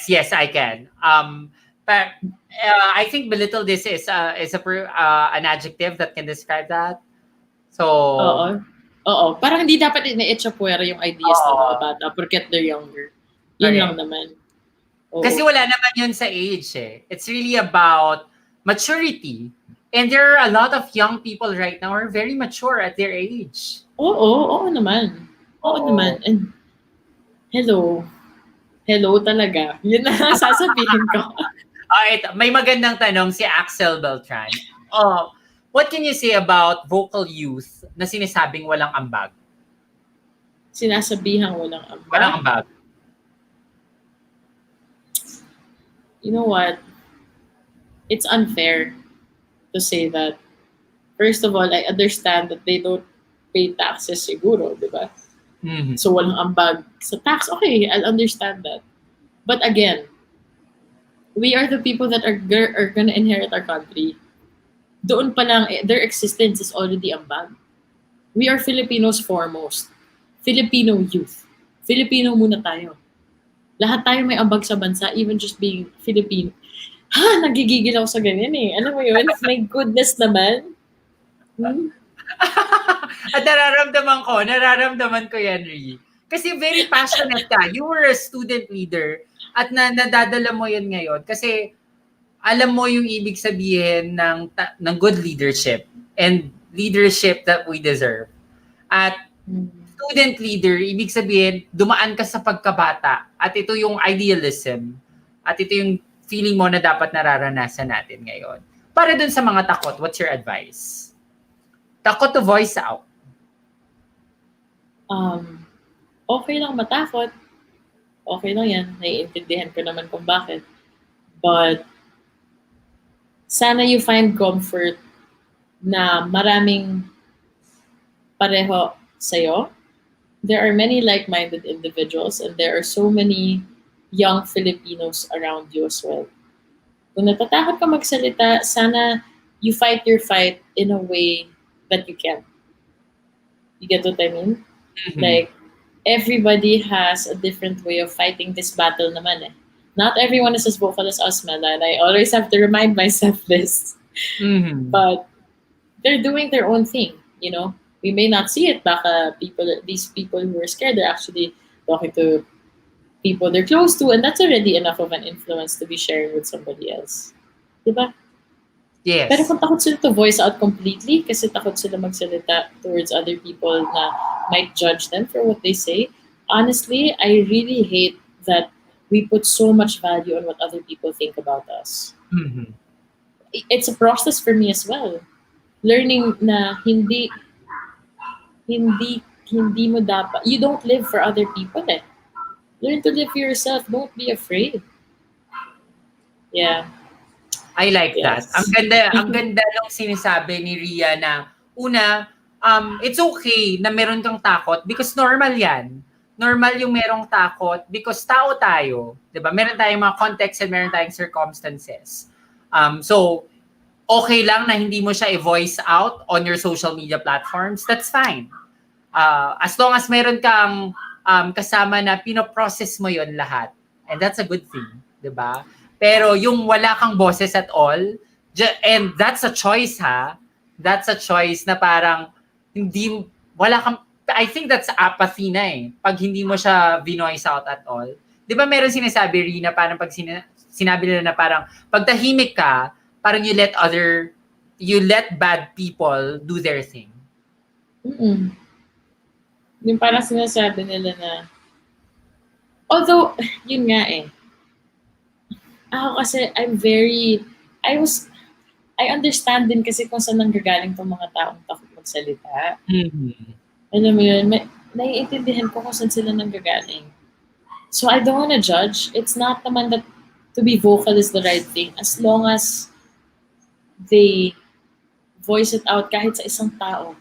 Yes, I can. But I think belittle this is an adjective that can describe that. So, Oo. Parang hindi dapat ina-etchapuera yung ideas ng mga bata porket they're younger. Yun lang naman. Oo. Kasi wala naman yun sa age It's really about maturity. And there are a lot of young people right now who are very mature at their age. Oo naman. Oo naman. And hello talaga. Yun na lang sasabihin ko. May magandang tanong si Axel Beltran. What can you say about vocal youth na sinasabing walang ambag? Sinasabihang walang ambag? Walang ambag. You know what? It's unfair to say that. First of all, I understand that they don't pay taxes siguro, di ba? Mm-hmm. So walang ambag sa tax. Okay, I'll understand that. But again, we are the people that are gonna inherit our country. Doon pa lang, their existence is already ambag. We are Filipinos foremost. Filipino youth. Filipino muna tayo. Lahat tayo may ambag sa bansa, even just being Filipino. Nagigigil ako sa ganyan Alam mo yun? My goodness naman. At nararamdaman ko yan, Ri. Kasi very passionate ka. You were a student leader at nadadala mo yan ngayon. Kasi alam mo yung ibig sabihin ng good leadership and leadership that we deserve. At student leader, ibig sabihin, dumaan ka sa pagkabata. At ito yung idealism. At ito yung feeling mo na dapat nararanasan natin ngayon. Para dun sa mga takot, what's your advice? Takot to voice out. Okay lang matakot. Okay lang yan. Naiintindihan ko naman kung bakit. But, sana you find comfort na maraming pareho sa'yo. There are many like-minded individuals and there are so many young Filipinos around you as well. Kung natatakot ka magsalita, sana you fight your fight in a way that you can. You get what I mean? Mm-hmm. Like, everybody has a different way of fighting this battle naman Not everyone is as vocal as us, Mela, and I always have to remind myself this. Mm-hmm. But they're doing their own thing, We may not see it. Baka these people who are scared, they're actually talking to people they're close to, and that's already enough of an influence to be sharing with somebody else. Diba? Yes. Pero kung takot sila to voice out completely kasi takot sila magsalita towards other people na might judge them for what they say, Honestly, I really hate that we put so much value on what other people think about us. Mhm. It's a process for me as well. Learning na hindi mo dapat, you don't live for other people eh. Learn to live for yourself. Don't be afraid. Yeah. I like that. Yes. Ang ganda ng sinasabi ni Ria na una, it's okay na meron kang takot because normal yan. Normal yung merong takot because tao tayo. 'Di ba? Meron tayong mga context and meron tayong circumstances. So, okay lang na hindi mo siya i-voice out on your social media platforms. That's fine. As long as meron kang kasama na pinoprocess mo yon lahat. And that's a good thing, 'di ba? Pero yung wala kang boses at all, and that's a choice ha. That's a choice na parang hindi wala kang I think that's apathy na eh. Pag hindi mo siya vinoice out at all. 'Di ba meron sinasabi Rina parang pag sinabi nila na parang pag tahimik ka, parang you let bad people do their thing. Mm-mm. Yung parang sinasabi nila na, although, yun nga eh, ako kasi I was, I understand din kasi kung saan nanggagaling tong mga taong takot magsalita. Mm-hmm. Alam mo yun, naiintindihan ko kung saan sila nanggagaling. So I don't wanna judge. It's not naman that to be vocal is the right thing as long as they voice it out kahit sa isang tao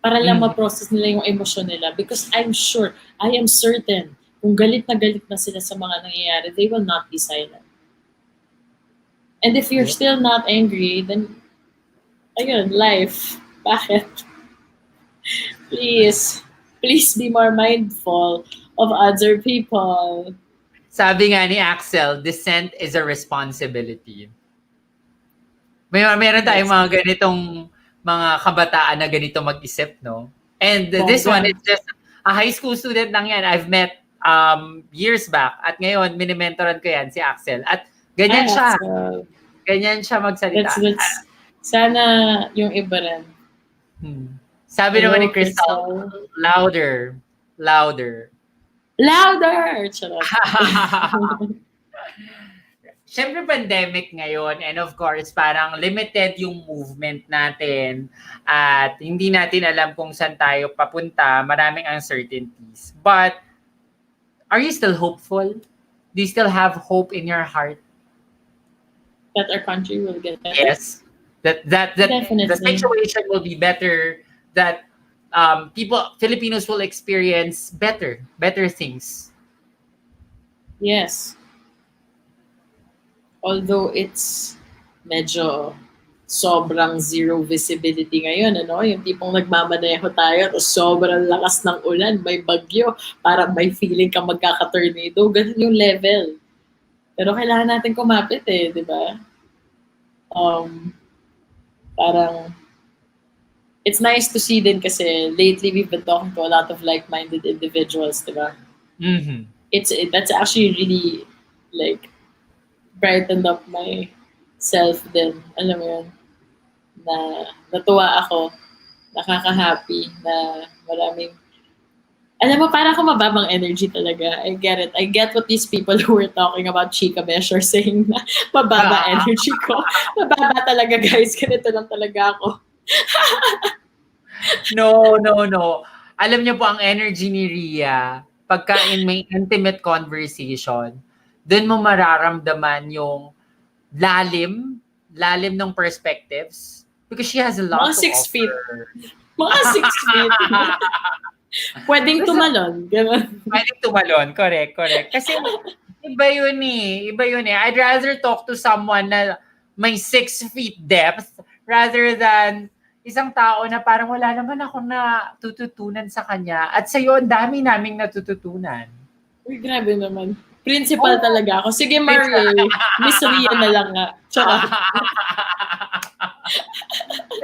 para lang ma-process nila yung emosyon nila. Because I'm sure, I am certain, kung galit na sila sa mga nangyayari, they will not be silent. And if you're still not angry, then, ayun, life. Bakit? Please be more mindful of other people. Sabi nga ni Axel, dissent is a responsibility. Meron tayong Yes. mga ganitong mga kabataan na ganito mag-isip, no? And this one is just a high school student lang yan. I've met years back at ngayon minimentoran ko yan si Axel. At ganyan siya. Axel. Ganyan siya magsalita. That's sana yung iba rin. Sabi Hello, naman ni Crystal, louder. Louder! Charot. Siyempre pandemic ngayon and of course parang limited yung movement natin at hindi natin alam kung saan tayo papunta, maraming uncertainties. But are you still hopeful? Do you still have hope in your heart? That our country will get better? Yes. That Definitely. the situation will be better, that Filipinos will experience better things. Yes. Although it's medyo sobrang zero visibility ngayon, ano? Yung tipong nagmamaneho tayo, tapos sobrang lakas ng ulan, may bagyo, parang may feeling ka magkaka-tornado, ganun yung level. Pero kailangan natin kumapit eh, di ba? Parang, it's nice to see din kasi lately we've been talking to a lot of like-minded individuals, di ba? Mm-hmm. That's actually really, like, brightened up my self din. Alam mo yun? Na natuwa ako, nakaka-happy na maraming, alam mo, parang ako mababang energy talaga. I get it. I get what these people who were talking about Chika Measure saying na mababa energy ko. Mababa talaga guys, ganito lang talaga ako. No. Alam niyo po ang energy ni Ria, pagka may intimate conversation, dun mo mararamdaman yung lalim ng perspectives because she has a lot Mga to 6 offer. feet. Mga 6 feet. Pwedeng tumalon. Pwedeng tumalon, correct. Kasi iba yun eh. I'd rather talk to someone na may 6 feet depth rather than isang tao na parang wala naman ako na tututunan sa kanya. At sa'yo, ang dami naming natututunan. Uy, grabe naman. Principal talaga ako. Sige, Marie. Miss Ria na lang nga. Tsaka.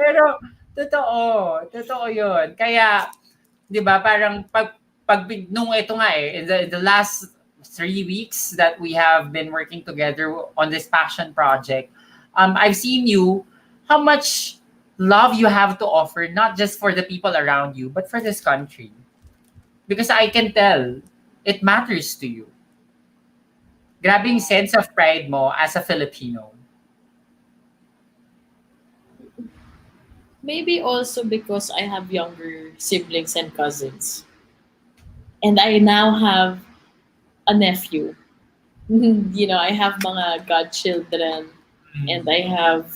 Pero, totoo yun. Kaya, di ba, parang nung ito nga eh, in the last 3 weeks that we have been working together on this passion project, I've seen you, how much love you have to offer, not just for the people around you, but for this country. Because I can tell, it matters to you. Grabe yung sense of pride mo as a Filipino. Maybe also because I have younger siblings and cousins. And I now have a nephew. I have mga godchildren, and I have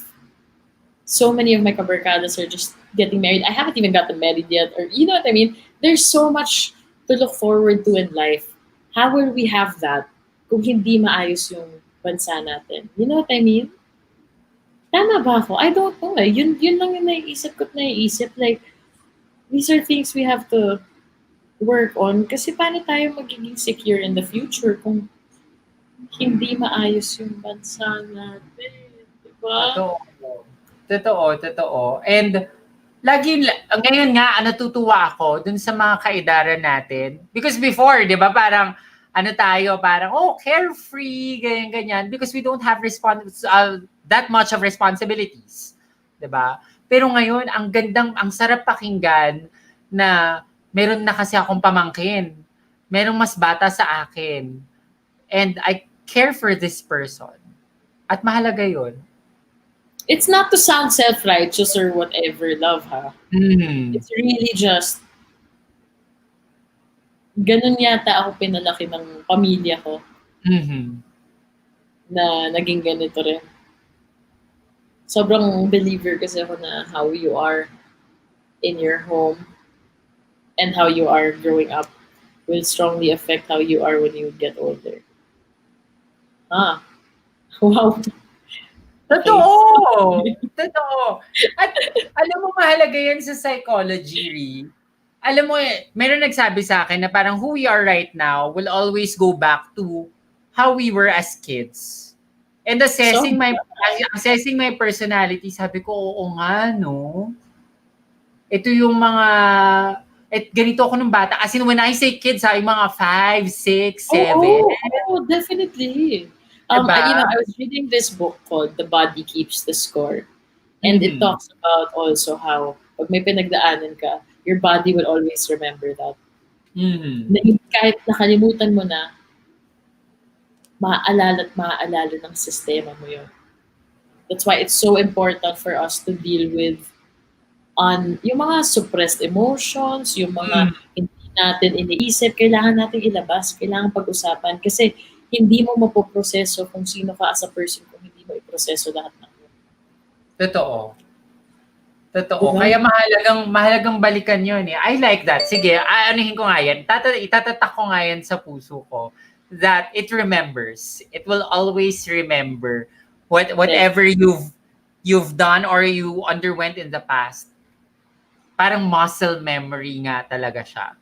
so many of my kabarkadas are just getting married. I haven't even gotten married yet, or you know what I mean? There's so much to look forward to in life. How will we have that kung hindi maayos yung bansa natin? You know what I mean? Tama ba ako? I don't know eh. Yun lang yung naiisip. Like, these are things we have to work on. Kasi paano tayo magiging secure in the future kung hindi maayos yung bansa natin? Diba? Totoo. And ngayon nga, natutuwa ako dun sa mga kaedaran natin. Because before, di ba, parang, carefree, ganyan. Because we don't have that much of responsibilities. Di ba? Pero ngayon, ang sarap pakinggan na meron na kasi akong pamangkin. Merong mas bata sa akin. And I care for this person. At mahalaga yun. It's not to sound self-righteous or whatever, love, ha? It's really just, ganun yata ako pinalaki ng pamilya ko. Na naging ganito rin. Sobrang believer kasi ako na how you are in your home and how you are growing up will strongly affect how you are when you get older. Wow. Totoo. At alam mo, mahalaga yan sa psychology, Ri. Alam mo, meron nagsabi sa akin na parang who we are right now will always go back to how we were as kids. And assessing my personality, sabi ko, oo nga, no? Ito yung ganito ako nung bata. As in, when I say kids, yung mga 5, 6, 7. Oh, definitely. Diba? I was reading this book called The Body Keeps the Score. And it talks about also how pag may pinagdaanan ka, your body will always remember that. Kahit nakalimutan mo na, maaalala ng sistema mo yun. That's why it's so important for us to deal with yung mga suppressed emotions, yung mga hindi natin iniisip, kailangan natin ilabas, kailangan pag-usapan. Kasi hindi mo mapoproseso kung sino ka as a person kung hindi mo iproseso lahat ng yun. Totoo. Kaya mahalagang balikan yun eh. I like that. Sige, anuhin ko nga yan. Itatatak ko nga yan sa puso ko that it remembers. It will always remember whatever you've done or you underwent in the past. Parang muscle memory nga talaga siya.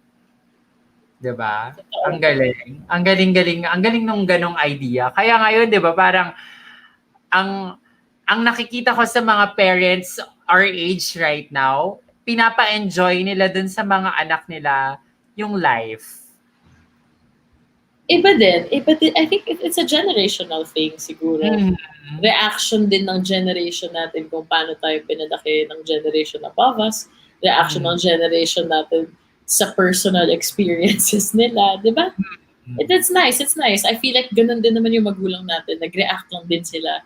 Diba? Ang galing. Ang galing nung ganong idea. Kaya ngayon, diba, parang ang nakikita ko sa mga parents our age right now, pinapa-enjoy nila dun sa mga anak nila yung life. Iba din. I think it's a generational thing siguro. Reaction din ng generation natin kung paano tayo pinalaki ng generation above us. Reaction ng generation natin sa personal experiences nila, di ba? It's nice. I feel like ganun din naman yung magulang natin. Nag-react lang din sila.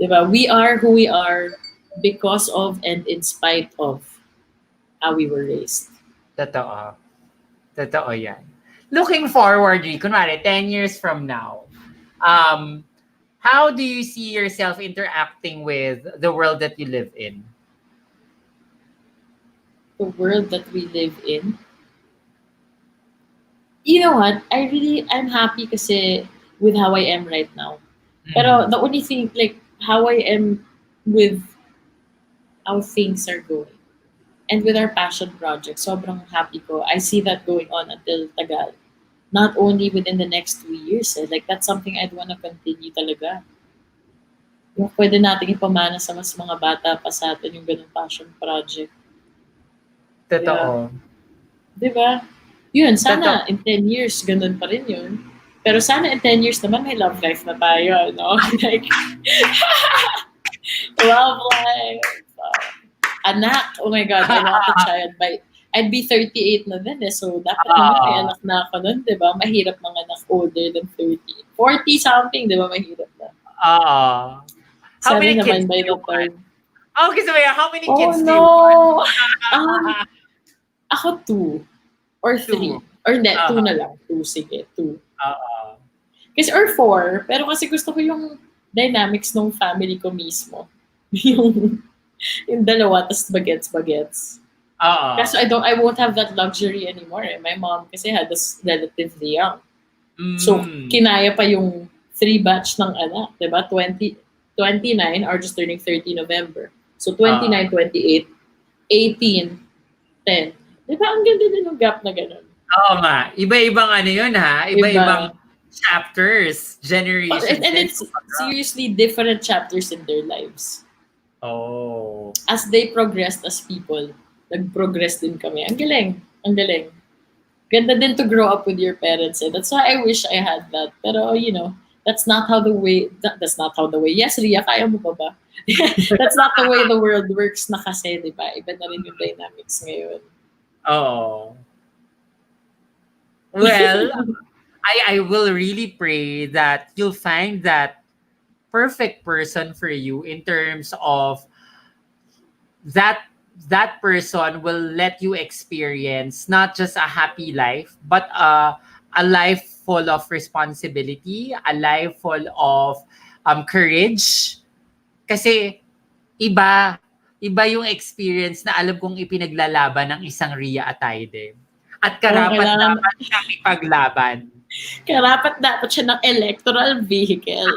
Di ba? We are who we are because of and in spite of how we were raised. Totoo yan. Looking forward, kunwari, 10 years from now, how do you see yourself interacting with the world that you live in? The world that we live in? You know what? I'm happy kasi with how I am right now. Pero the only thing, like, how I am with how things are going. And with our passion project, sobrang happy ko. I see that going on until tagal. Not only within the next 2 years. Like, that's something I'd wanna continue talaga. Yung pwede natin ipamana sa mas mga bata pa sa atin yung ganung passion project. Totoo. Diba? Yun, sana in 10 years, ganun pa rin yun. Pero sana in 10 years naman, may love life na tayo, no? Like, love life. Anak, oh my God, I want a child I'd be 38 na din eh. So, dapat naman may anak na ako nun, di ba? Mahirap mga anak older than 30. 40 something, di ba? Mahirap na. How Sana many kids naman by do you that want? time. Okay, so yeah, how many Oh kids do you no! want? Ako 2 or 3. 2. Or hindi, 2 Uh-huh. na lang. 2, sige, 2. Oo. Kasi or 4, pero kasi gusto ko yung dynamics ng family ko mismo. yung dalawa, tas bagets. Kaso I won't have that luxury anymore. Eh. My mom kasi had us relatively young. So, kinaya pa yung 3 batch ng anak, di ba? 29 are just turning 30 November. So, 29, 28, 18, 10. Di ba? Ang ganda din yung gap na ganun. Oo nga. Iba-ibang ano yun ha? Iba-ibang chapters, generations. And it's seriously different chapters in their lives. Oh. As they progressed as people, nag-progress din kami. Ang galing. Ang galing. Ganda din to grow up with your parents. Eh. That's why I wish I had that. Pero, you know, that's not how the way. Yes, Ria, kaya mo ba ba? That's not the way the world works na kasi, di ba? Iba na rin yung dynamics ngayon. Oo. Well, I will really pray that you'll find that perfect person for you in terms of that person will let you experience not just a happy life, but a life full of responsibility, a life full of courage. Kasi iba yung experience na alam kong ipinaglalaban ng isang Ria Atayde. At karapat-dapat siyang ipaglaban. Karapat-dapat siya ng electoral vehicle.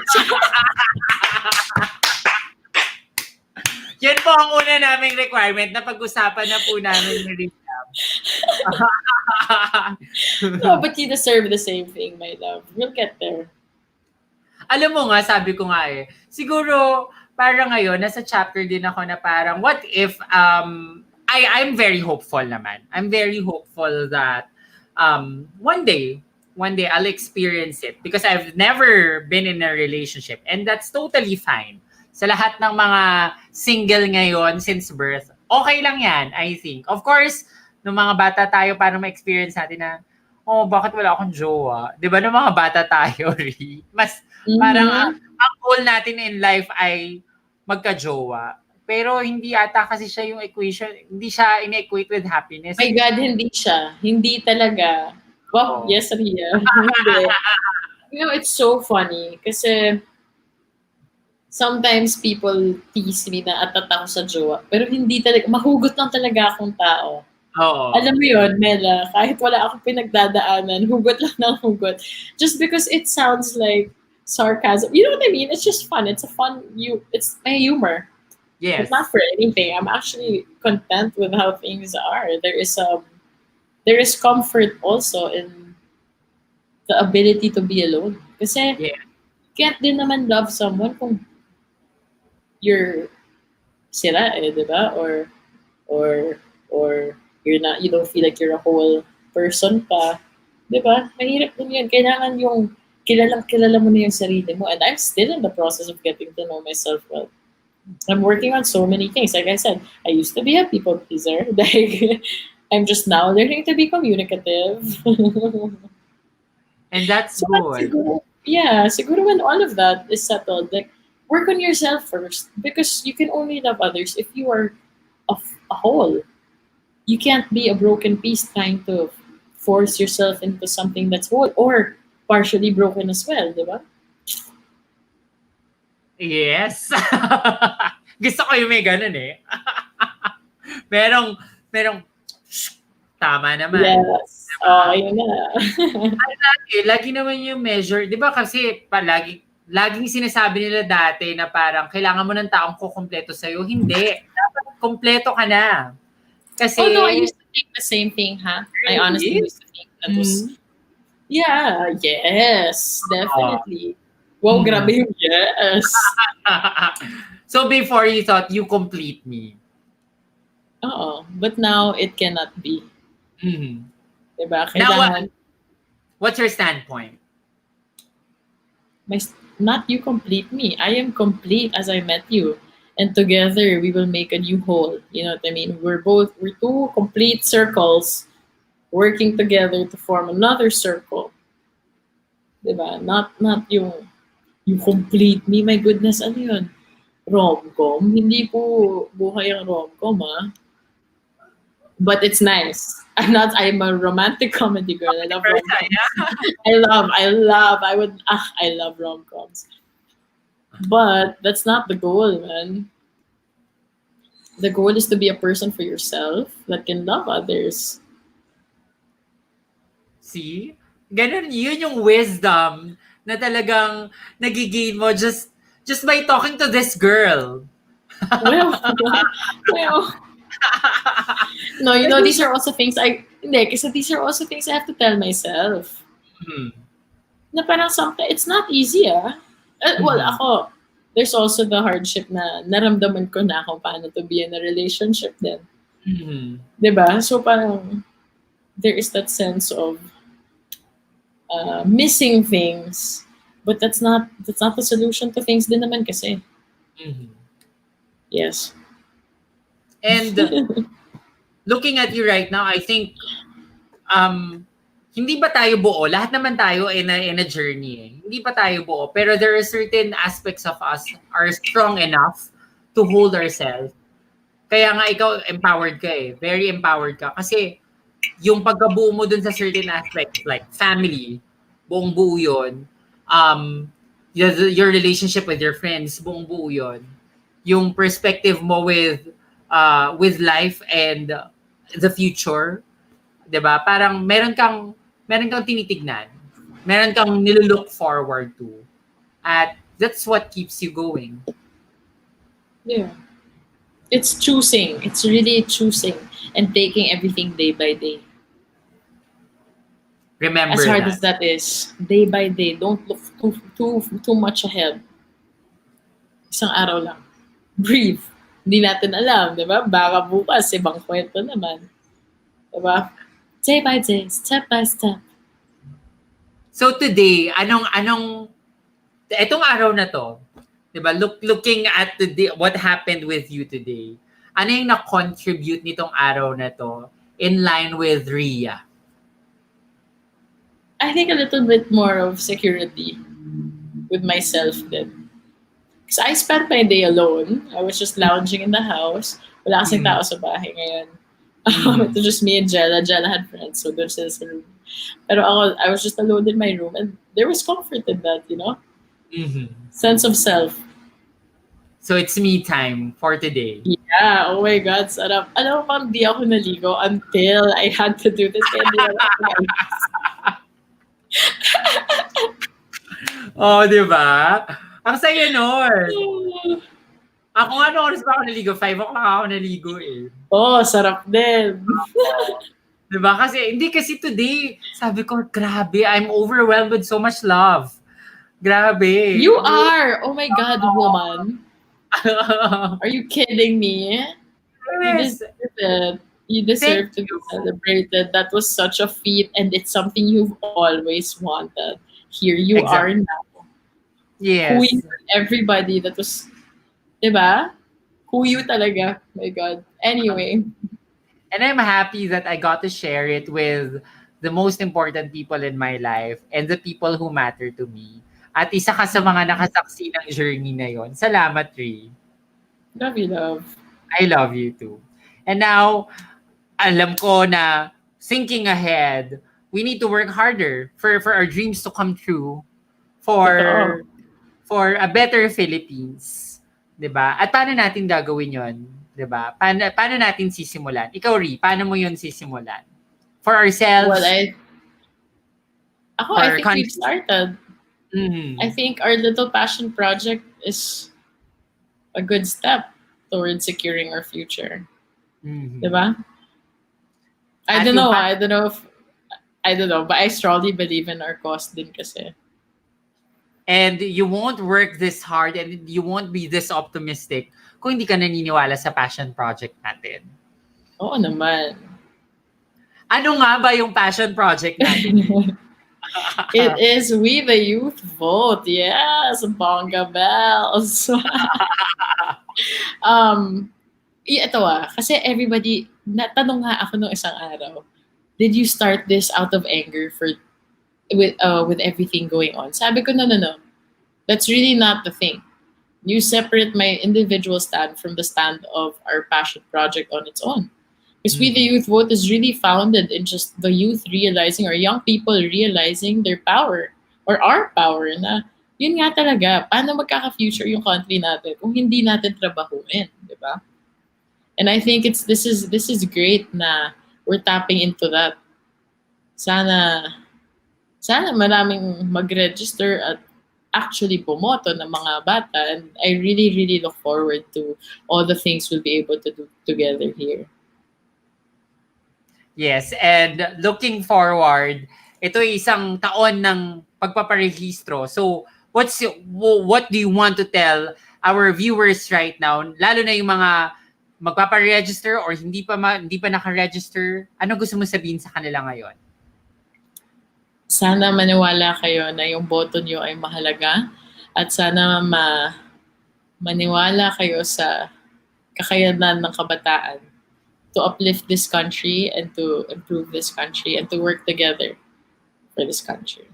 Yan po ang una naming requirement na pag-usapan na po namin ni Ria. No, but you deserve the same thing, my love. We'll get there. Alam mo nga, sabi ko nga eh, siguro parang ngayon, nasa chapter din ako na parang, what if, I'm very hopeful naman. I'm very hopeful that one day I'll experience it because I've never been in a relationship and that's totally fine. Sa lahat ng mga single ngayon since birth, okay lang yan, I think. Of course, nung mga bata tayo, parang ma-experience natin na, oh, bakit wala akong jowa? Di ba, nung mga bata tayo, mas parang ang goal natin in life ay magka-jowa. Pero hindi ata kasi siya yung equation, hindi siya in-equate with happiness. My God, hindi siya. Hindi talaga. Wow, yes, Ria. Hindi. You know, it's so funny kasi sometimes people tease me na atat ako sa jowa. Pero hindi talaga, mahugot lang talaga akong tao. Oo. Alam mo yun, Mela, kahit wala akong pinagdadaanan, hugot lang ng hugot. Just because it sounds like sarcasm. You know what I mean? It's just fun. It's it's my humor. Yes. But not for anything. I'm actually content with how things are. There is comfort also in the ability to be alone. Kasi can't din naman love someone kung you're sira eh, di ba? Or you don't feel like you're a whole person pa. Di ba? Mahirap din yun. Kailangan yung kilala mo na yung sarili mo. And I'm still in the process of getting to know myself well. I'm working on so many things. Like I said, I used to be a people pleaser. Like, I'm just now learning to be communicative. And that's so good. Siguro when all of that is settled, like, work on yourself first. Because you can only love others if you are a whole. You can't be a broken piece trying to force yourself into something that's whole or partially broken as well, di ba? Yes. Gusto ko yung may ganun eh. merong, tama naman. Yes. Diba? Yun na. Lagi naman yung measure. Di ba kasi laging sinasabi nila dati na parang kailangan mo ng taong kukumpleto sa'yo. Hindi. Dapat kumpleto ka na. Kasi... Although I used to think the same thing, ha? Really? I honestly used to think that was... Yeah, yes. Definitely. Wow, grabe yung yes. So before you thought you complete me. But now it cannot be. Mm-hmm. Diba? Now, what's your standpoint? Not you complete me. I am complete as I met you. and together we will make a new whole. You know what I mean? We're two complete circles working together to form another circle. Diba? Not yung complete me. My goodness, ano yun? Rom-com? Hindi po buhay ang rom-com, ah. But it's nice. I'm a romantic comedy girl. I love rom-coms. I love rom-coms. But that's not the goal, man. The goal is to be a person for yourself that can love others. See? Ganun, yun yung wisdom na talagang nagigain mo just by talking to this girl. Well, well, no, you know, these are also things hindi, kasi these are also things I have to tell myself. Hmm. Na parang something, it's not easy, ah. Well, Mhm. ako, there's also the hardship na naramdaman ko na kung paano to be in a relationship din. Mhm. Diba? So parang, there is that sense of missing things. But that's not the solution to things din naman kasi. Mhm. Yes. And looking at you right now, I think hindi ba tayo buo? Lahat naman tayo in a journey. Eh. Hindi pa tayo buo, pero there are certain aspects of us are strong enough to hold ourselves. Kaya nga ikaw empowered ka eh. Very empowered ka kasi yung pagkabuo mo dun sa certain aspects like family, buong buo yun. Your relationship with your friends, buong buo yun. Yung perspective mo with life and the future, 'di ba? Parang meron kang tinitignan. Meron kang nilook forward to. At that's what keeps you going. Yeah. It's choosing. It's really choosing and taking everything day by day. Remember As hard that. as that is, day by day, don't look too much ahead. Isang araw lang. Breathe. Hindi natin alam, di ba? Baka bukas, ibang kwento naman. Di ba? Day by day, step by step. So today, etong araw na to, 'di ba? Looking at what happened with you today. Ano yung na-contribute nitong araw na to in line with Ria? I think a little bit more of security with myself then. Because I spent my day alone. I was just lounging in the house. Wala kasing tao sa bahay ngayon. It was just me and Jella. Jella had friends, so doon sila sa room. Pero ako, I was just alone in my room and there was comfort in that, you know? Mhm. Sense of self. So it's me time for today. Yeah, oh my God, sarap. Alam mo bang di ako naligo until I had to do this. Kaya di ako nakalis. Oh, 'di ba? Ang saya nun. Ako nga nung oras pa ako naligo, 5 o'clock ako naligo eh. Oh, sarap din. 'Di ba? Hindi kasi today, sabi ko, grabe, I'm overwhelmed with so much love. Grabe. You are! Oh my God, woman. Are you kidding me? You Yes. deserve it. You deserve Thank to be you. celebrated. That was such a feat and it's something you've always wanted. Here you are Exactly. now. Who Yes. you everybody that was, diba? Who you talaga. My God. Anyway. And I'm happy that I got to share it with the most important people in my life and the people who matter to me. At isa ka sa mga nakasaksi ng journey na yon. Salamat, Ree. Love you, love. I love you too. And now, alam ko na thinking ahead, we need to work harder for our dreams to come true for Totoo. for a better Philippines. 'Di ba? At paano natin gagawin 'yon? 'Di ba? Paano natin sisimulan? Ikaw, Ree, paano mo 'yon sisimulan? For ourselves, Well, for I our think we've country. started. Mhm. I think our little passion project is a good step towards securing our future. Mhm. Diba? I At don't yung know. I don't know. But I strongly believe in our cause din kasi. And you won't work this hard and you won't be this optimistic kung hindi ka naniniwala sa passion project natin. Oo naman. Ano nga ba yung passion project natin? It is We the Youth Vote. Yes, bongga bells. Um, ito kasi everybody, natanong nga ako nung isang araw, did you start this out of anger with everything going on? Sabi ko, no, no, no. That's really not the thing. You separate my individual stand from the stand of our passion project on its own. Because We the Youth Vote is really founded in just the youth realizing or young people realizing their power or our power na yun nga talaga, paano magkaka-future yung country natin kung hindi natin trabahuin, di ba? And I think this is great na we're tapping into that. Sana sana maraming mag-register at actually bumoto ng mga bata, and I really really look forward to all the things we'll be able to do together here. Yes, and looking forward, ito ay isang taon ng pagpaparehistro. So, what do you want to tell our viewers right now, lalo na yung mga magpaparegister or hindi pa naka-register? Ano gusto mo sabihin sa kanila ngayon? Sana maniwala kayo na yung boto niyo ay mahalaga at sana maniwala kayo sa kakayanan ng kabataan to uplift this country and to improve this country and to work together for this country.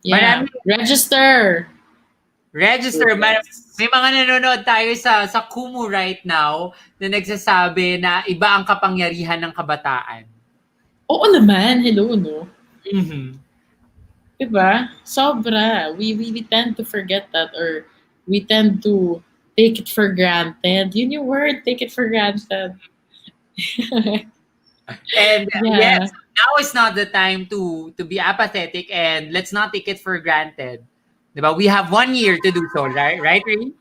Yeah. Register! Register. May mga nanonood tayo sa Kumu right now na nagsasabi na iba ang kapangyarihan ng kabataan. Oo naman. Hello, no? Mm-hmm. Diba? Sobra. We tend to forget that, or we tend to take it for granted. Yun yung word, take it for granted. And yes, now is not the time to be apathetic, and let's not take it for granted. Diba? We have 1 year to do so, right? Right, Rin?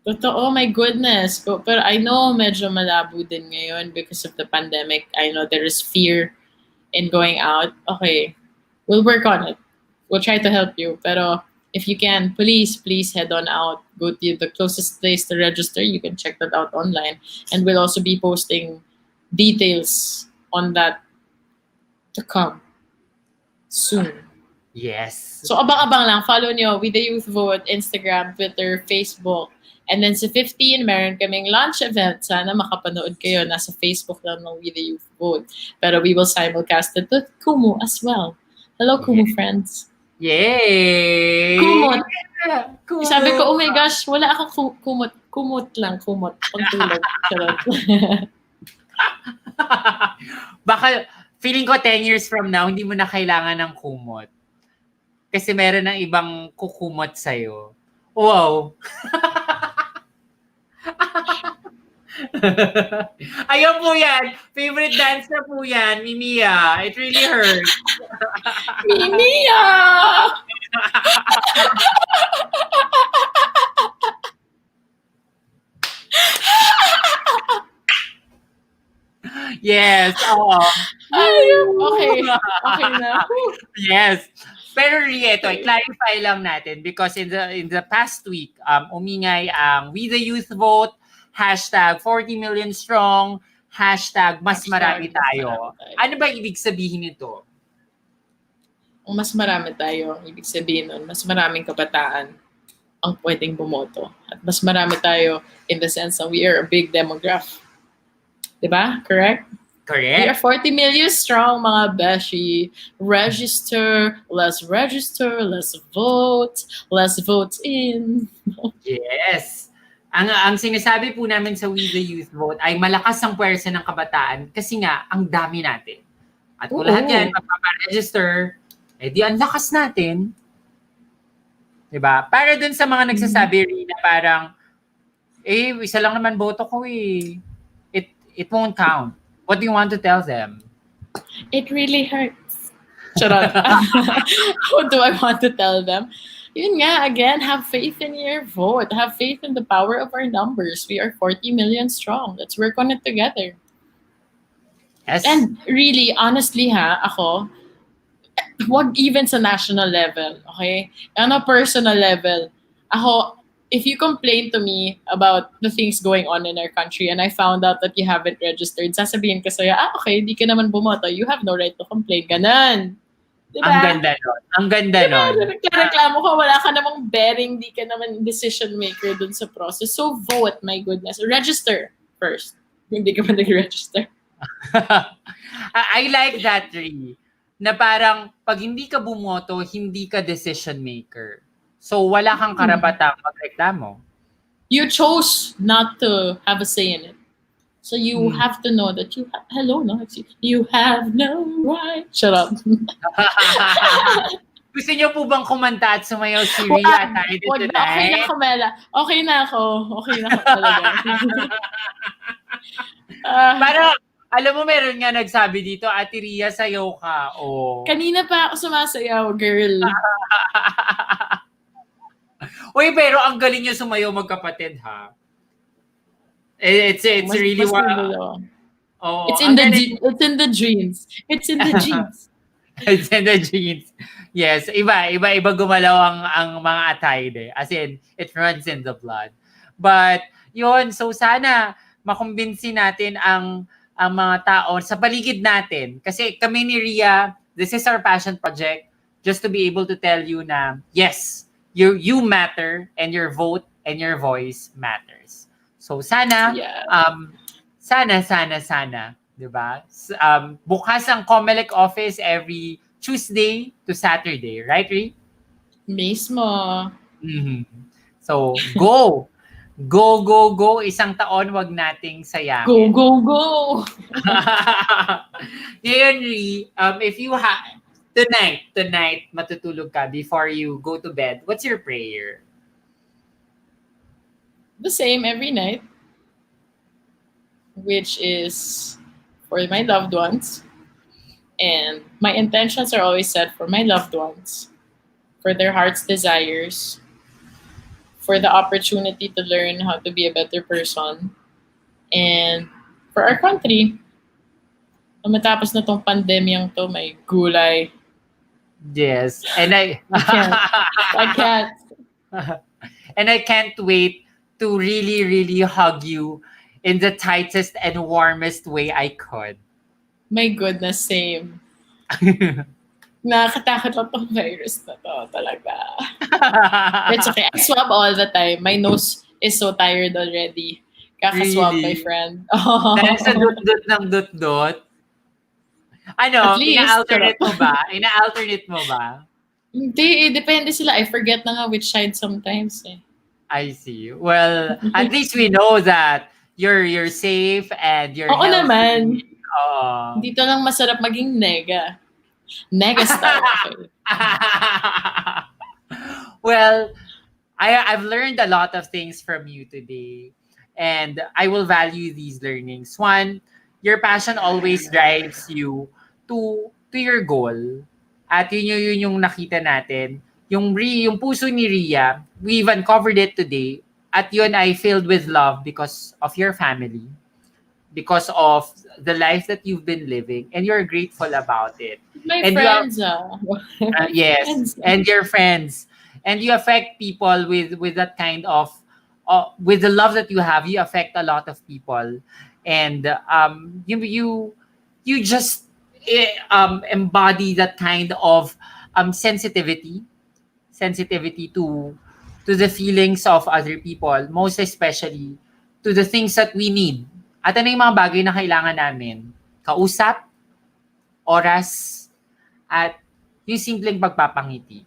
Totoo, my goodness. Pero I know medyo malabo din ngayon because of the pandemic. I know there is fear in going out. Okay, we'll work on it. We'll try to help you. Pero if you can, please head on out. Go to the closest place to register. You can check that out online. And we'll also be posting details on that to come soon. Yes. So abang-abang lang. Follow nyo We the Youth Vote, Instagram, Twitter, Facebook. And then sa 15, meron kaming launch event. Sana makapanood kayo. Nasa Facebook lang ng We the Youth Vote. Pero we will simulcast it to Kumu as well. Hello, Kumu friends. Yay! Kumot. Kumot. Sabi ko, oh my gosh, wala akong kumot. Kumot lang, kumot. Pangtulog. Charot. Baka, feeling ko 10 years from now, hindi mo na kailangan ng kumot. Kasi meron ng ibang kukumot sa'yo. Wow! Ayun po yan. Favorite dance na po yan, Mimia. It really hurts. Mimia! Yes. Oo. Okay na. Yes. Pero Ria, ito, i-clarify lang natin because in the past week, umingay ang We the Youth Vote, hashtag 40 million strong, hashtag mas marami tayo. Ano ba ibig sabihin nito? Ang mas marami tayo, ibig sabihin nun, mas maraming kabataan ang pwedeng bumoto. At mas marami tayo in the sense that we are a big demographic. Diba? Correct? Correct. We are 40 million strong, mga beshi. Register, let's vote in. Yes. Ang sinasabi po namin sa We the Youth Vote ay malakas ang puwersa ng kabataan kasi nga, ang dami natin. At kung lahat yan, magpaparegister, di ang lakas natin. Diba? Para dun sa mga nagsasabi rin na parang, isa lang naman boto ko It won't count. What do you want to tell them? It really hurts. Charot. What do I want to tell them? Yun nga, again, have faith in your vote. Have faith in the power of our numbers. We are 40 million strong. Let's work on it together. Yes. And really, honestly ako, wag even sa national level, okay? On a personal level, ako, if you complain to me about the things going on in our country and I found out that you haven't registered, sasabihin ko sa'yo, okay, di ka naman bumoto. You have no right to complain. Ganon. Diba? Ang ganda nun. Ang ganda Diba? nun. Reklamo ka, wala ka namang bearing, di ka naman decision maker dun sa process. So vote, my goodness. Register first. Hindi ka pa nag-register. I like that, Ri. Na parang, pag hindi ka bumoto, hindi ka decision maker. So, wala kang karapatang magreklamo. You chose not to have a say in it. So you Hmm. have to know that you have no right. Shut up. Gusto niyo po bang kumanta at sumayaw si Ria Atayde Wag na. Okay na tonight? ako, Mela. Okay na ako. Okay na ako talaga. Parang, alam mo, meron nga nagsabi dito, Ate Ria, sayaw ka. Oh. Kanina pa ako sumasayaw, girl. Uy, pero ang galing niyo sumayaw magkapatid, ha? It's really magulo. Oh, It's in the genes. It's in the genes. It's in the genes. Yes, iba gumalaw ang mga Atayde. As in, it runs in the blood. But, yun, so sana makumbinsi natin ang mga tao sa paligid natin. Kasi kami ni Ria, this is our passion project, just to be able to tell you na, yes, you matter, and your vote and your voice matters. So sana, sana, di ba? Bukas ang COMELEC office every Tuesday to Saturday, right, Ri? Mismo. Mm-hmm. So, go! Go! Isang taon, wag nating sayangin. Go! Ngayon, Ri, if you tonight, matutulog ka before you go to bed, what's your prayer? The same every night, which is for my loved ones. And my intentions are always set for my loved ones, for their heart's desires, for the opportunity to learn how to be a better person, and for our country. Matapos na tong pandemyang to, may gulay. Yes. And I can't. And I can't wait to really hug you in the tightest and warmest way I could. My goodness, same. Nakakatakot lang tong virus na to, talaga. It's okay. I swab all the time. My nose is so tired already. Kakaswab, my friend. Dahil sa dut-dut ng dut-dut? Ano, ina-alternate mo ba? Hindi, depende sila. I forget na nga which side sometimes eh. I see. Well, at least we know that you're safe and you're healthy. Naman. Oh. Dito lang masarap maging nega. Nega style. Okay. Well, I've learned a lot of things from you today, and I will value these learnings. One, your passion always drives you to your goal. At yun yung nakita natin. Yung puso ni Ria, we even covered it today. At yun ay filled with love because of your family, because of the life that you've been living, and you're grateful about it. My friends, yes, friends. And your friends, and you affect people with that kind of with the love that you have. You affect a lot of people, and you just embody that kind of sensitivity to the feelings of other people, most especially to the things that we need. At ano yung mga bagay na kailangan namin? Kausap, oras, at yung simpleng pagpapangiti.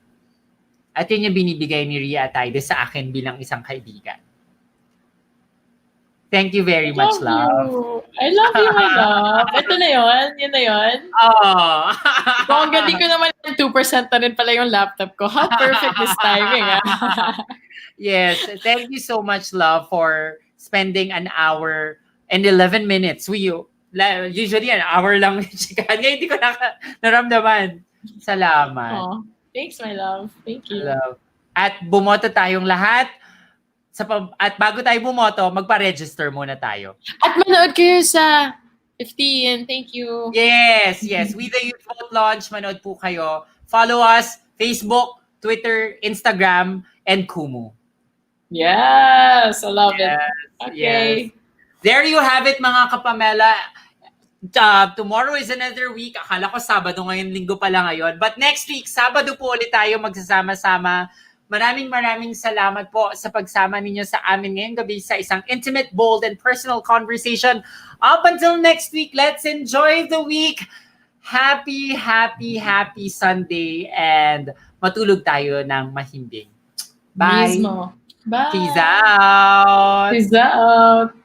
At yun yung binibigay ni Ria Atayde sa akin bilang isang kaibigan. Thank you very much, love. I love you, my love. Ito na yun. Yun na yun. Oh. So, ang galing ko naman yung 2% na rin pala yung laptop ko. How perfect this timing, Yes. Thank you so much, love, for spending an hour and 11 minutes. Usually, an hour lang. Ngayon, hindi ko naramdaman. Salamat. Oh, thanks, my love. Thank you. Love. At bumoto tayong lahat. At bago tayo bumoto, magpa-register muna tayo. At manood kayo sa 15. Thank you. Yes. We the Youth Vote Launch. Manood po kayo. Follow us, Facebook, Twitter, Instagram, and Kumu. Yes, I love it. Okay. Yes. There you have it, mga kapamela. Tomorrow is another week. Akala ko Sabado ngayon, Linggo pala ngayon. But next week, Sabado po ulit tayo magsasama-sama. Maraming salamat po sa pagsama ninyo sa amin ngayong gabi sa isang intimate, bold, and personal conversation. Up until next week, let's enjoy the week. Happy Sunday, and matulog tayo ng mahimbing. Bye. Mismo. Bye. Peace out. Peace out.